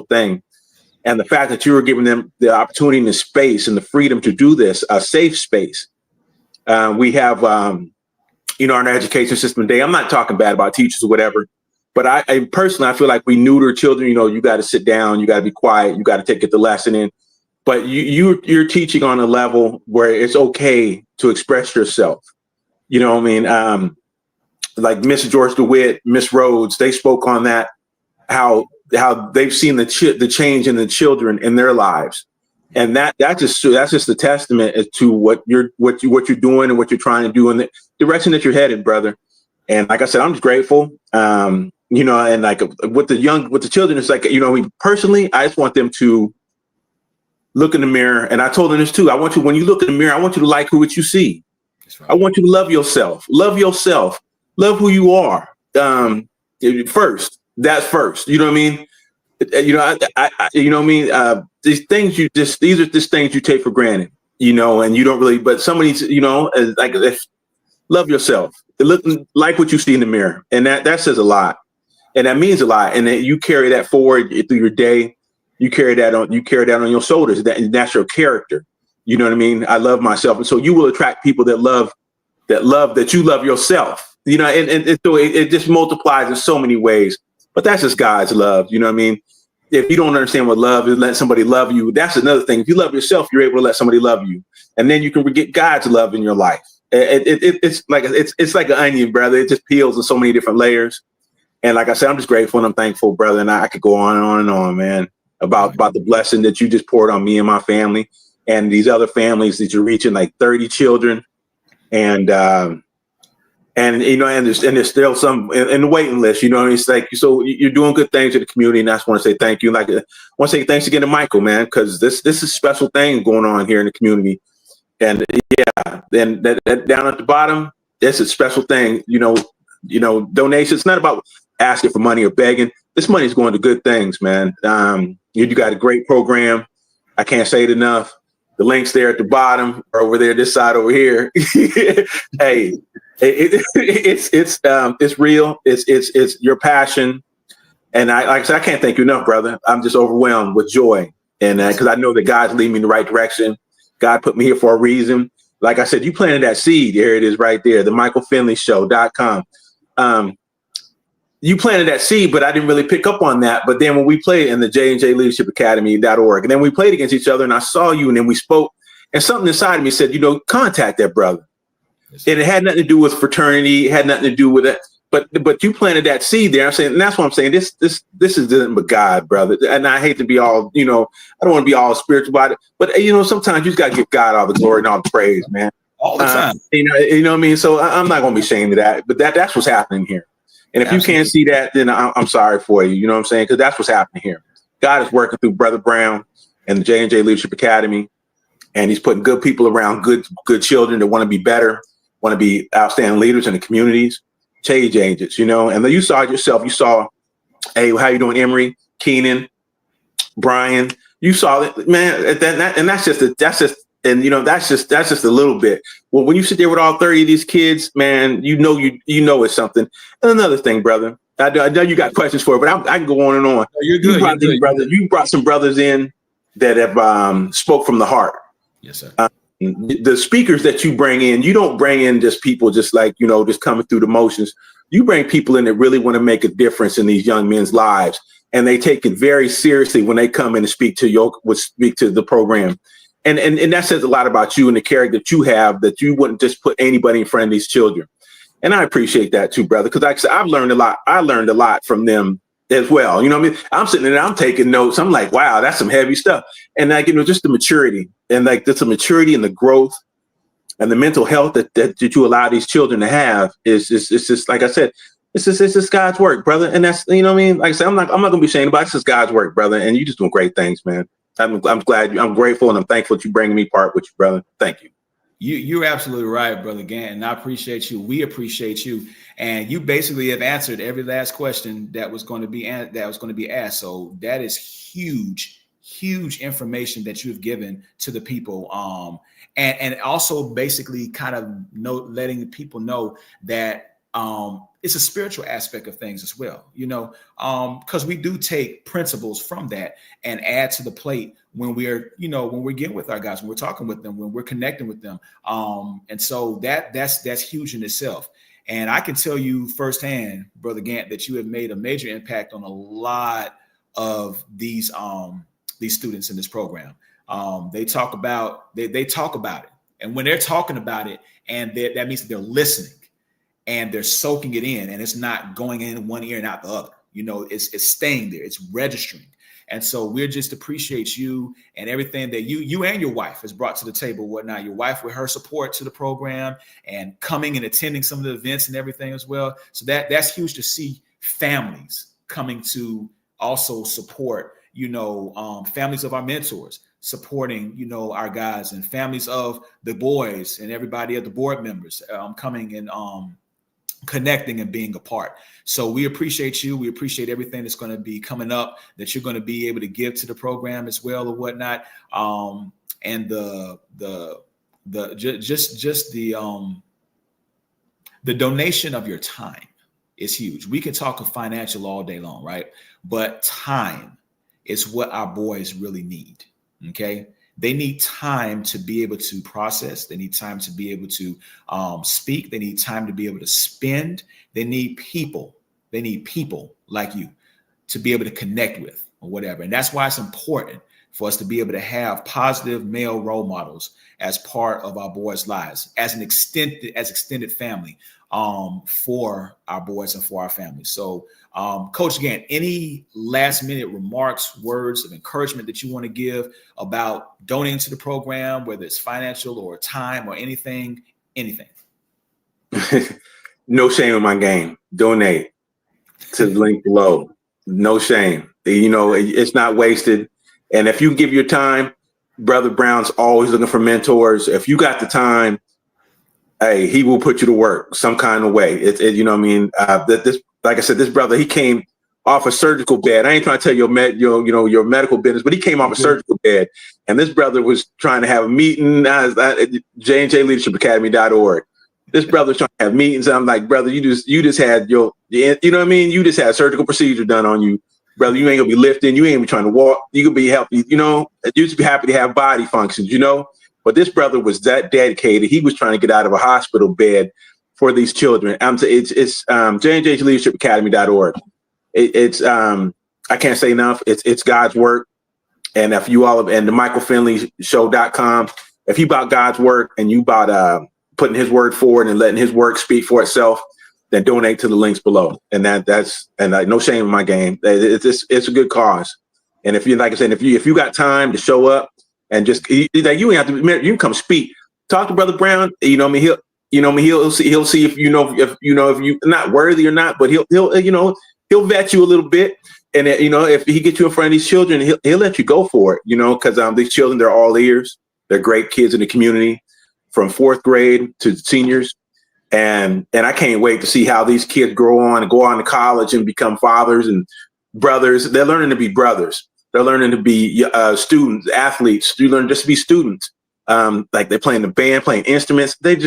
thing. And the fact that you were giving them the opportunity and the space and the freedom to do this, a safe space. We have, in our education system today, I'm not talking bad about teachers or whatever, but I personally, I feel like we neuter children. You got to sit down, you got to be quiet, you got to get the lesson in. But you're teaching on a level where it's okay to express yourself. Like Miss George DeWitt, Miss Rhodes, they spoke on that, how they've seen the change in the children in their lives, and that's just a testament to what you're doing and what you're trying to do in the direction that you're headed, brother. And like I said, I'm just grateful. And like with the children, it's like, personally, I just want them to look in the mirror. And I told them this too. I want you, when you look in the mirror, I want you to like what you see. Right. I want you to love yourself. Love who you are. First. That's first. You know what I mean? These things these are just things you take for granted, and you don't really, but somebody's, love yourself. Like what you see in the mirror. And that says a lot. And that means a lot. And that you carry that forward through your day. You carry that on your shoulders. That's your character. You know what I mean? I love myself. And so you will attract people that you love yourself, and so it just multiplies in so many ways. But that's just God's love. You know what I mean? if you don't understand what love is, let somebody love you. That's another thing. If you love yourself, you're able to let somebody love you, and then you can get God's love in your life. It's like an onion, brother. It just peels in so many different layers. And like I said, I'm just grateful and I'm thankful, brother. And I could go on and on, man, about the blessing that you just poured on me and my family and these other families that you're reaching, like 30 children, and you know, and there's still some in the waiting list, you know. It's like, so you're doing good things in the community, and I just want to say thank you. Like, I want to say thanks again to Michael, man, because this is a special thing going on here in the community. And yeah, then that down at the bottom, that's a special thing. You know, donations. It's not about asking for money or begging. This money is going to good things, man. You got a great program. I can't say it enough. The links there at the bottom, or over there, this side over here. Hey. It's real. It's your passion, and like I said, I can't thank you enough, brother. I'm just overwhelmed with joy, and because I know that God's leading me in the right direction. God put me here for a reason. Like I said, you planted that seed. There it is, right there. The MichaelFinleyShow.com. You planted that seed, but I didn't really pick up on that. But then when we played in the J&J Leadership Academy.org, and then we played against each other, and I saw you, and then we spoke, and something inside of me said, contact that brother. And it had nothing to do with fraternity. It had nothing to do with it. But you planted that seed there. I'm saying, and that's what I'm saying. This isn't but God, brother. And I hate to be all, I don't want to be all spiritual about it. But sometimes you just got to give God all the glory and all the praise, man. All the time. You know what I mean? So I'm not going to be ashamed of that. But that's what's happening here. And if you can't see that, then I'm sorry for you. You know what I'm saying? Because that's what's happening here. God is working through Brother Brown and the J&J Leadership Academy, and he's putting good people around good children that want to be better, want to be outstanding leaders in the communities, change agents, and then you saw it yourself. You saw, hey, how you doing, Emery, Keenan, Brian? You saw it, man. And that's just a little bit. Well, when you sit there with all 30 of these kids, man, you know it's something. And another thing, brother, I know you got questions for it, but I can go on and on. No, you're good. You brought some brothers in that have spoke from the heart. Yes, sir. The speakers that you bring in, you don't bring in just people just like, just coming through the motions. You bring people in that really want to make a difference in these young men's lives. And they take it very seriously when they come in and speak to the program. And that says a lot about you and the character that you have, that you wouldn't just put anybody in front of these children. And I appreciate that too, brother. Because like I said, I've learned a lot. I learned a lot from them as well. You know what I mean? I'm sitting there, I'm taking notes. I'm like, wow, that's some heavy stuff. And like, just the maturity and like just the maturity and the growth and the mental health that you allow these children to have is just, like I said, it's just God's work, brother. And that's, you know what I mean? Like I said, I'm not gonna be ashamed about it. It's just God's work, brother. And you just doing great things, man. I'm glad, I'm grateful, and I'm thankful that you bringing me part with you, brother. Thank you. You're absolutely right, brother Gant, and I appreciate you. We appreciate you, and you basically have answered every last question that was going to be asked. So that is huge information that you've given to the people, and also basically kind of letting the people know that it's a spiritual aspect of things as well, because we do take principles from that and add to the plate when we're getting with our guys, when we're talking with them, when we're connecting with them. And so that's huge in itself. And I can tell you firsthand, Brother Gant, that you have made a major impact on a lot of these students in this program. They talk about it. And when they're talking about it, and that means that they're listening and they're soaking it in, and it's not going in one ear and out the other. It's staying there. It's registering. And so we just appreciate you and everything that you and your wife has brought to the table, whatnot. Your wife with her support to the program and coming and attending some of the events and everything as well. So that's huge to see families coming to also support, families of our mentors supporting, our guys, and families of the boys and everybody of the board members coming and connecting and being a part. So we appreciate you. We appreciate everything that's going to be coming up that you're going to be able to give to the program as well, or whatnot. And the donation of your time is huge. We can talk of financial all day long, right? But time is what our boys really need. Okay. They need time to be able to process. They need time to be able to speak. They need time to be able to spend. They need people. They need people like you to be able to connect with or whatever. And that's why it's important for us to be able to have positive male role models as part of our boys' lives, as an extended family for our boys and for our families. So, Coach, again, any last minute remarks, words of encouragement that you want to give about donating to the program, whether it's financial or time or anything? No shame in my game. Donate to the link below. No shame. You know, it's not wasted. And if you give your time, Brother Brown's always looking for mentors. If you got the time, hey, he will put you to work some kind of way. You know what I mean? This, like I said, this brother, he came off a surgical bed. I ain't trying to tell your medical business, but he came off a surgical bed. And this brother was trying to have a meeting at J&J Leadership Academy.org. This brother's trying to have meetings. I'm like, brother, you just had you know what I mean? You just had a surgical procedure done on you. Brother, you ain't gonna be lifting. You ain't gonna be trying to walk. You could be healthy. You know, you should be happy to have body functions, you know? But this brother was that dedicated. He was trying to get out of a hospital bed for these children. It's J&J Leadership Academy.org. I can't say enough. It's God's work. And if you all, and the Michael Finkley Show.com, if you about God's work and you about putting his word forward and letting his work speak for itself, then donate to the links below. And that's no shame in my game. It's a good cause. And if you, like I said, if you got time to show up and just you ain't have to, you can come speak, talk to Brother Brown. You know what I mean? He'll see if if you're not worthy or not, but he'll vet you a little bit. And if he gets you in front of these children, he'll let you go for it, because these children, they're all ears. They're great kids in the community from 4th grade to seniors. And I can't wait to see how these kids grow on and go on to college and become fathers and brothers. They're learning to be brothers. They're learning to be students, athletes. You learn just to be students. Like they're playing the band, playing instruments. They're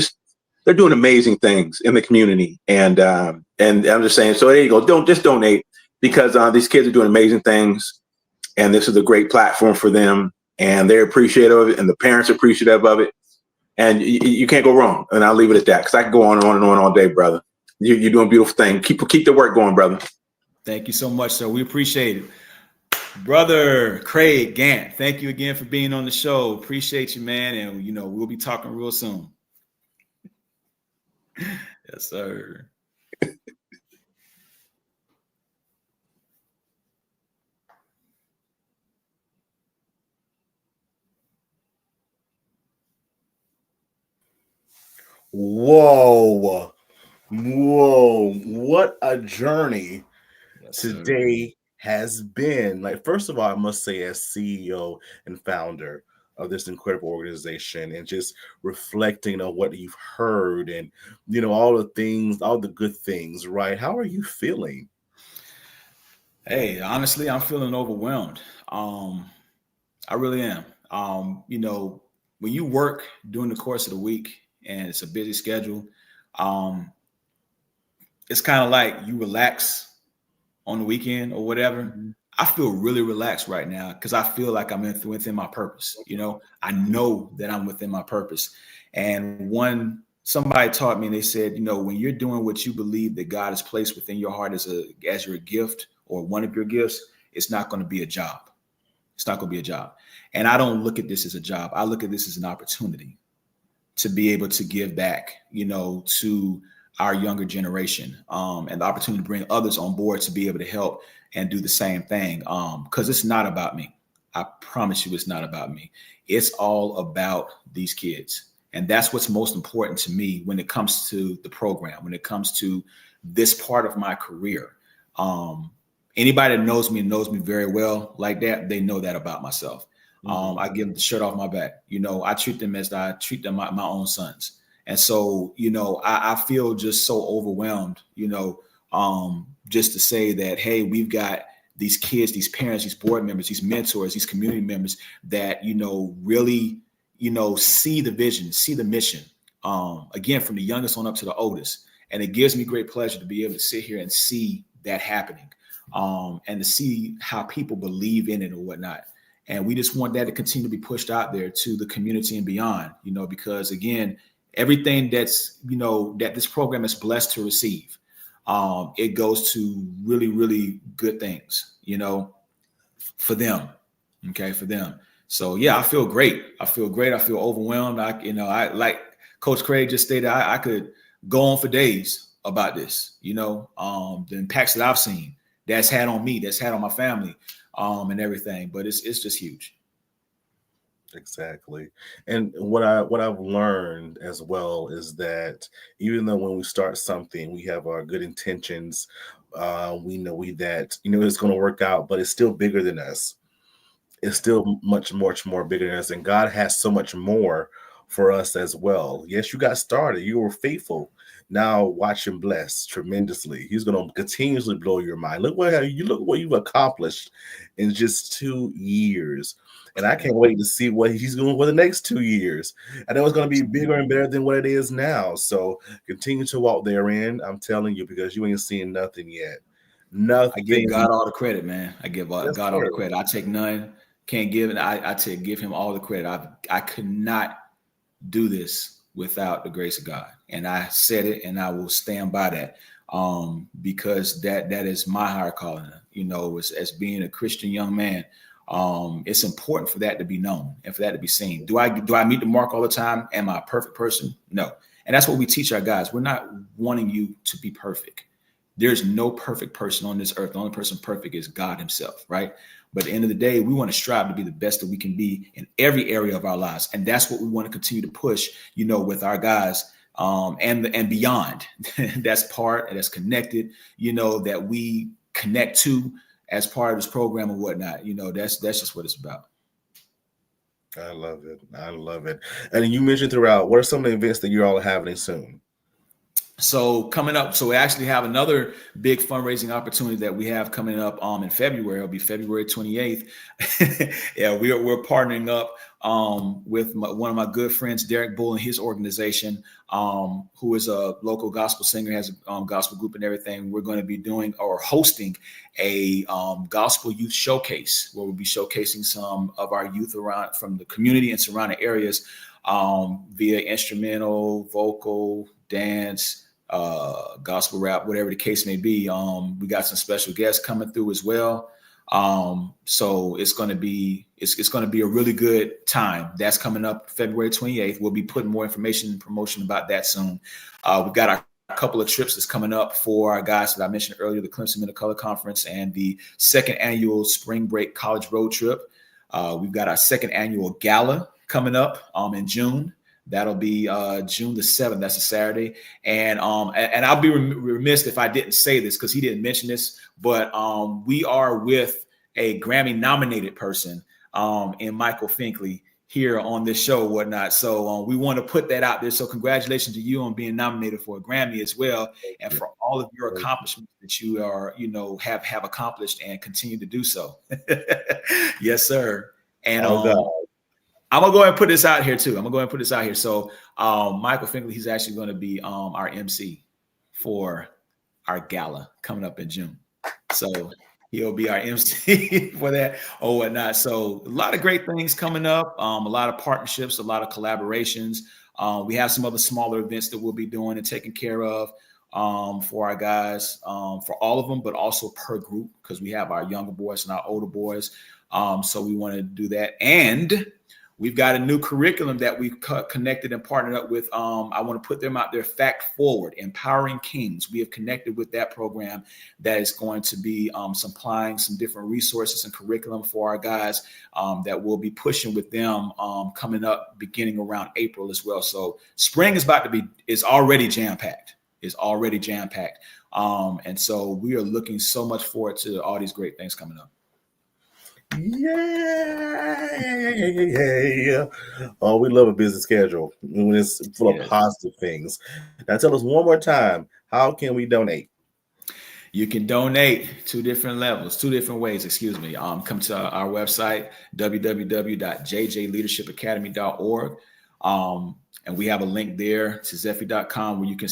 doing amazing things in the community. And I'm just saying, so there you go. Don't just donate, because these kids are doing amazing things. And this is a great platform for them. And they're appreciative of it. And the parents are appreciative of it. And you can't go wrong. And I'll leave it at that, because I can go on and on and on all day, brother. You're doing a beautiful thing. Keep the work going, brother. Thank you so much, sir. We appreciate it. Brother Craig Gant, thank you again for being on the show. Appreciate you, man. And, we'll be talking real soon. Yes, sir. Whoa, what a journey today has been. Like, first of all, I must say, as CEO and founder of this incredible organization, and just reflecting on what you've heard and, all the things, all the good things, right? How are you feeling? Hey, honestly, I'm feeling overwhelmed. I really am. When you work during the course of the week and it's a busy schedule, it's kind of like you relax on the weekend or whatever. Mm-hmm. I feel really relaxed right now because I feel like I'm within my purpose. I know that I'm within my purpose. And somebody taught me, and they said, when you're doing what you believe that God has placed within your heart as your gift or one of your gifts, it's not going to be a job. It's not going to be a job. And I don't look at this as a job. I look at this as an opportunity to be able to give back, to our younger generation, and the opportunity to bring others on board to be able to help and do the same thing. Because it's not about me. I promise you, it's not about me. It's all about these kids. And that's what's most important to me when it comes to the program, when it comes to this part of my career. Anybody that knows me very well like that, they know that about myself. I give them the shirt off my back. I treat them as I treat them my own sons. And so, I feel just so overwhelmed, just to say that, hey, we've got these kids, these parents, these board members, these mentors, these community members that, really, see the vision, see the mission, again, from the youngest on up to the oldest. And it gives me great pleasure to be able to sit here and see that happening, and to see how people believe in it or whatnot. And we just want that to continue to be pushed out there to the community and beyond, because again, everything that's, that this program is blessed to receive, it goes to really, really good things, for them. Okay, for them. So yeah, I feel great. I feel overwhelmed. I like Coach Craig just stated, I could go on for days about this, the impacts that I've seen that's had on me, that's had on my family, and everything. But it's just huge. Exactly. And what I've learned as well is that even though when we start something, we have our good intentions, we know that it's going to work out, but it's still bigger than us. It's still much more bigger than us, and God has so much more for us as well. Yes, you got started, you were faithful. Now watch him bless tremendously. He's going to continuously blow your mind. Look what you've accomplished in just 2 years. And I can't wait to see what he's doing for the next 2 years. I know it's going to be bigger and better than what it is now. So continue to walk therein. I'm telling you, because you ain't seeing nothing yet. Nothing. I give God all the credit, man. I give God all the credit. I take none, can't give it. I give him all the credit. I could not do this without the grace of God. And I said it, and I will stand by that. Because that is my higher calling, as being a Christian young man. It's important for that to be known and for that to be seen. Do I meet the mark all the time? Am I a perfect person? No. And that's what we teach our guys. We're not wanting you to be perfect. There's no perfect person on this earth. The only person perfect is God himself, right? But at the end of the day, we want to strive to be the best that we can be in every area of our lives. And that's what we want to continue to push, with our guys, and beyond. That's connected, that we connect to as part of this program and whatnot. That's just what it's about. I love it. And you mentioned throughout, what are some of the events that you're all having soon? So coming up, we actually have another big fundraising opportunity that we have coming up in February. It'll be February 28th. Yeah, we're partnering up with one of my good friends, Derek Bull, and his organization, who is a local gospel singer, has a gospel group and everything. We're going to be doing or hosting a gospel youth showcase where we'll be showcasing some of our youth around from the community and surrounding areas via instrumental, vocal, dance, gospel rap, whatever the case may be. We got some special guests coming through as well. So it's going to be a really good time. That's coming up February 28th. We'll be putting more information and promotion about that soon. We've got a couple of trips that's coming up for our guys that I mentioned earlier, the Clemson Men of Color Conference and the second annual Spring Break College Road Trip. We've got our second annual gala coming up in June. That'll be June the 7th. That's a Saturday. And I'll be remiss if I didn't say this because he didn't mention this, but we are with a Grammy nominated person in Michael Finkley here on this show, whatnot. So we want to put that out there. So congratulations to you on being nominated for a Grammy as well. And for all of your accomplishments that you are, have accomplished and continue to do so. Yes, sir. And I'm going to go ahead and put this out here too. So Michael Finkley, he's actually going to be our MC for our gala coming up in June. So he'll be our MC for that or whatnot. So a lot of great things coming up, a lot of partnerships, a lot of collaborations. We have some other smaller events that we'll be doing and taking care of for our guys, for all of them, but also per group because we have our younger boys and our older boys. So we want to do that. And we've got a new curriculum that we've connected and partnered up with. I want to put them out there, Fact Forward, Empowering Kings. We have connected with that program that is going to be supplying some different resources and curriculum for our guys that we'll be pushing with them coming up beginning around April as well. So spring is already jam-packed. And so we are looking so much forward to all these great things coming up. Yeah. Oh, we love a busy schedule when it's full of positive things. Now tell us one more time, how can we donate? You can donate two different ways, come to our website, www.jjleadershipacademy.org. And we have a link there to Zephy.com where you can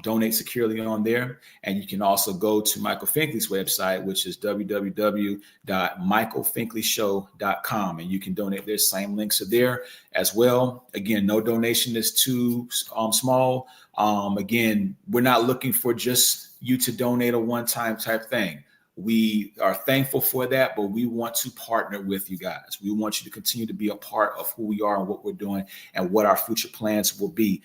donate securely on there. And you can also go to Michael Finkley's website, which is www.michaelfinkleyshow.com. And you can donate there. Same links are there as well. Again, no donation is too small. Again, we're not looking for just you to donate a one-time type thing. We are thankful for that, but we want to partner with you guys. We want you to continue to be a part of who we are and what we're doing and what our future plans will be.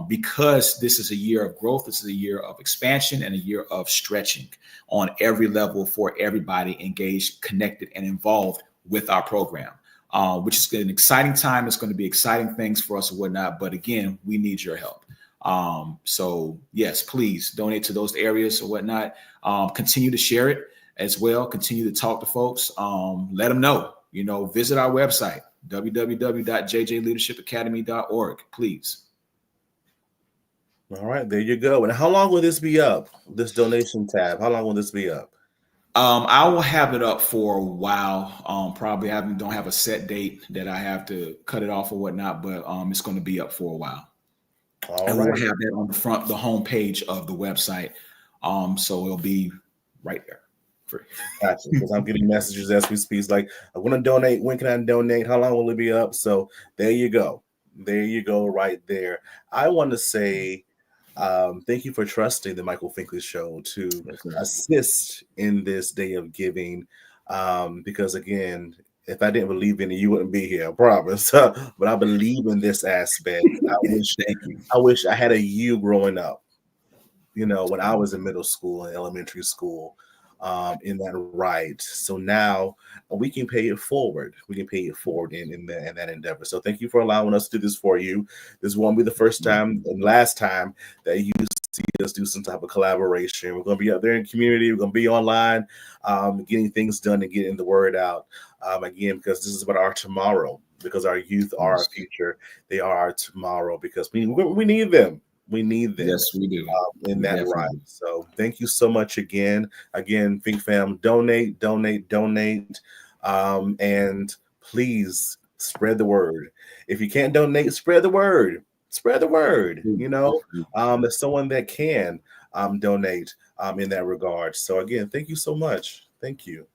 Because this is a year of growth, this is a year of expansion and a year of stretching on every level for everybody engaged, connected, and involved with our program, which is an exciting time. It's going to be exciting things for us and whatnot. But again, we need your help. So yes, please donate to those areas or whatnot. Continue to share it as well. Continue to talk to folks. Let them know, visit our website, www.jjleadershipacademy.org, please. All right, there you go. And how long will this be up? This donation tab, how long will this be up? I will have it up for a while. Probably don't have a set date that I have to cut it off or whatnot, but it's going to be up for a while. And we'll have that on the home page of the website. So it'll be right there. Gotcha. Because I'm getting messages as we speak. Like, I want to donate. When can I donate? How long will it be up? So there you go. There you go, right there. I want to say thank you for trusting the Michael Finkley Show to assist in this day of giving. Because again, if I didn't believe in it, you wouldn't be here, I promise. But I believe in this aspect. I wish I had a you growing up, when I was in middle school and elementary school, in that right. So now we can pay it forward. We can pay it forward in that endeavor. So thank you for allowing us to do this for you. This won't be the first time and last time that you see us do some type of collaboration. We're going to be out there in the community. We're going to be online, getting things done and getting the word out. Again, because this is about our tomorrow, because our youth are our future. They are our tomorrow, because we need them. We need them. Yes, we do. In that right. So thank you so much again. Again, Think Fam, donate. And please spread the word. If you can't donate, spread the word. Spread the word. There's someone that can donate in that regard. So again, thank you so much. Thank you.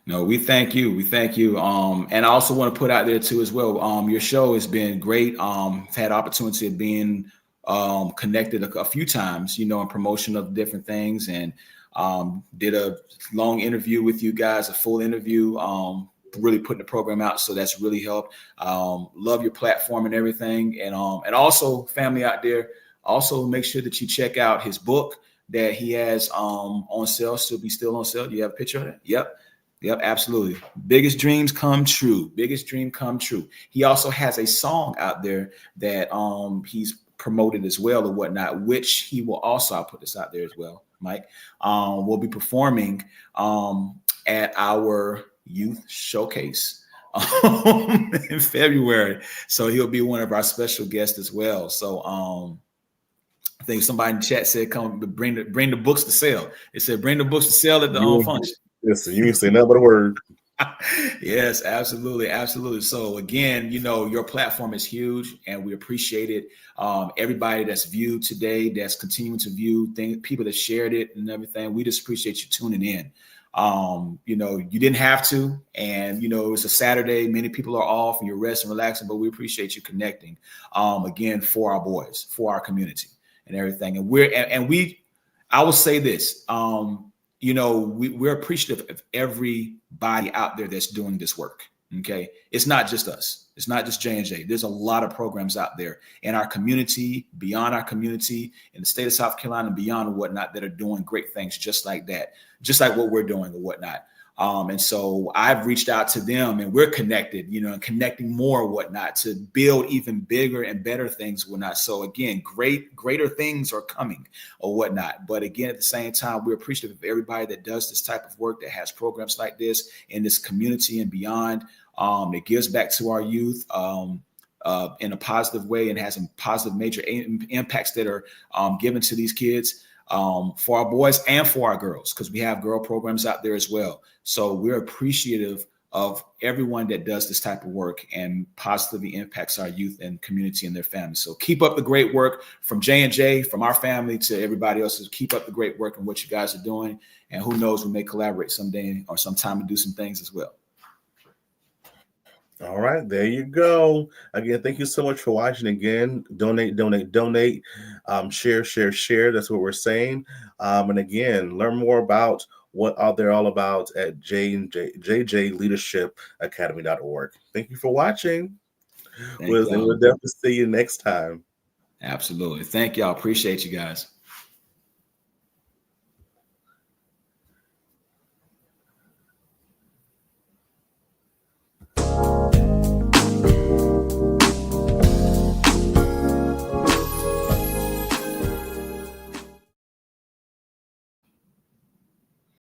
No, we thank you. We thank you. And I also want to put out there too as well. Your show has been great. I've had opportunity of being connected a few times, in promotion of different things, and did a long interview with you guys, a full interview, really putting the program out. So that's really helped. Love your platform and everything. And also, family out there, also make sure that you check out his book that he has on sale. Still on sale. Do you have a picture of it? Yep, absolutely. Biggest dreams come true. Biggest dream come true. He also has a song out there that he's promoted as well or whatnot, which he will also, I'll put this out there as well, Mike, will be performing at our youth showcase in February. So he'll be one of our special guests as well. So I think somebody in the chat said, come bring the books to sell. It said, bring the books to sell at the function. Listen, you ain't say nothing but a word. Yes, absolutely. So again, your platform is huge, and we appreciate it. Everybody that's viewed today, that's continuing to view things, people that shared it and everything, we just appreciate you tuning in. You didn't have to, and it's a Saturday, many people are off and you're resting, relaxing, but we appreciate you connecting again for our boys, for our community and everything. And I will say this, we're appreciative of everybody out there that's doing this work. Okay. It's not just us. It's not just J&J. There's a lot of programs out there in our community, beyond our community, in the state of South Carolina and beyond and whatnot, that are doing great things just like that, just like what we're doing and whatnot. And so I've reached out to them, and we're connected, and connecting more and whatnot to build even bigger and better things and whatnot. So again, greater things are coming or whatnot. But again, at the same time, we're appreciative of everybody that does this type of work, that has programs like this in this community and beyond. It gives back to our youth in a positive way, and has some positive major impacts that are given to these kids. For our boys and for our girls, because we have girl programs out there as well. So we're appreciative of everyone that does this type of work and positively impacts our youth and community and their families. So keep up the great work from J&J, from our family to everybody else. Keep up the great work and what you guys are doing. And who knows, we may collaborate someday or sometime and do some things as well. All right, there you go. Again, thank you so much for watching. Again, donate. Share. That's what we're saying. And again, learn more about what are they all about at J&J Leadership Academy.org. Thank you for watching. Thank y'all. We'll definitely see you next time. Absolutely. Thank y'all. Appreciate you guys.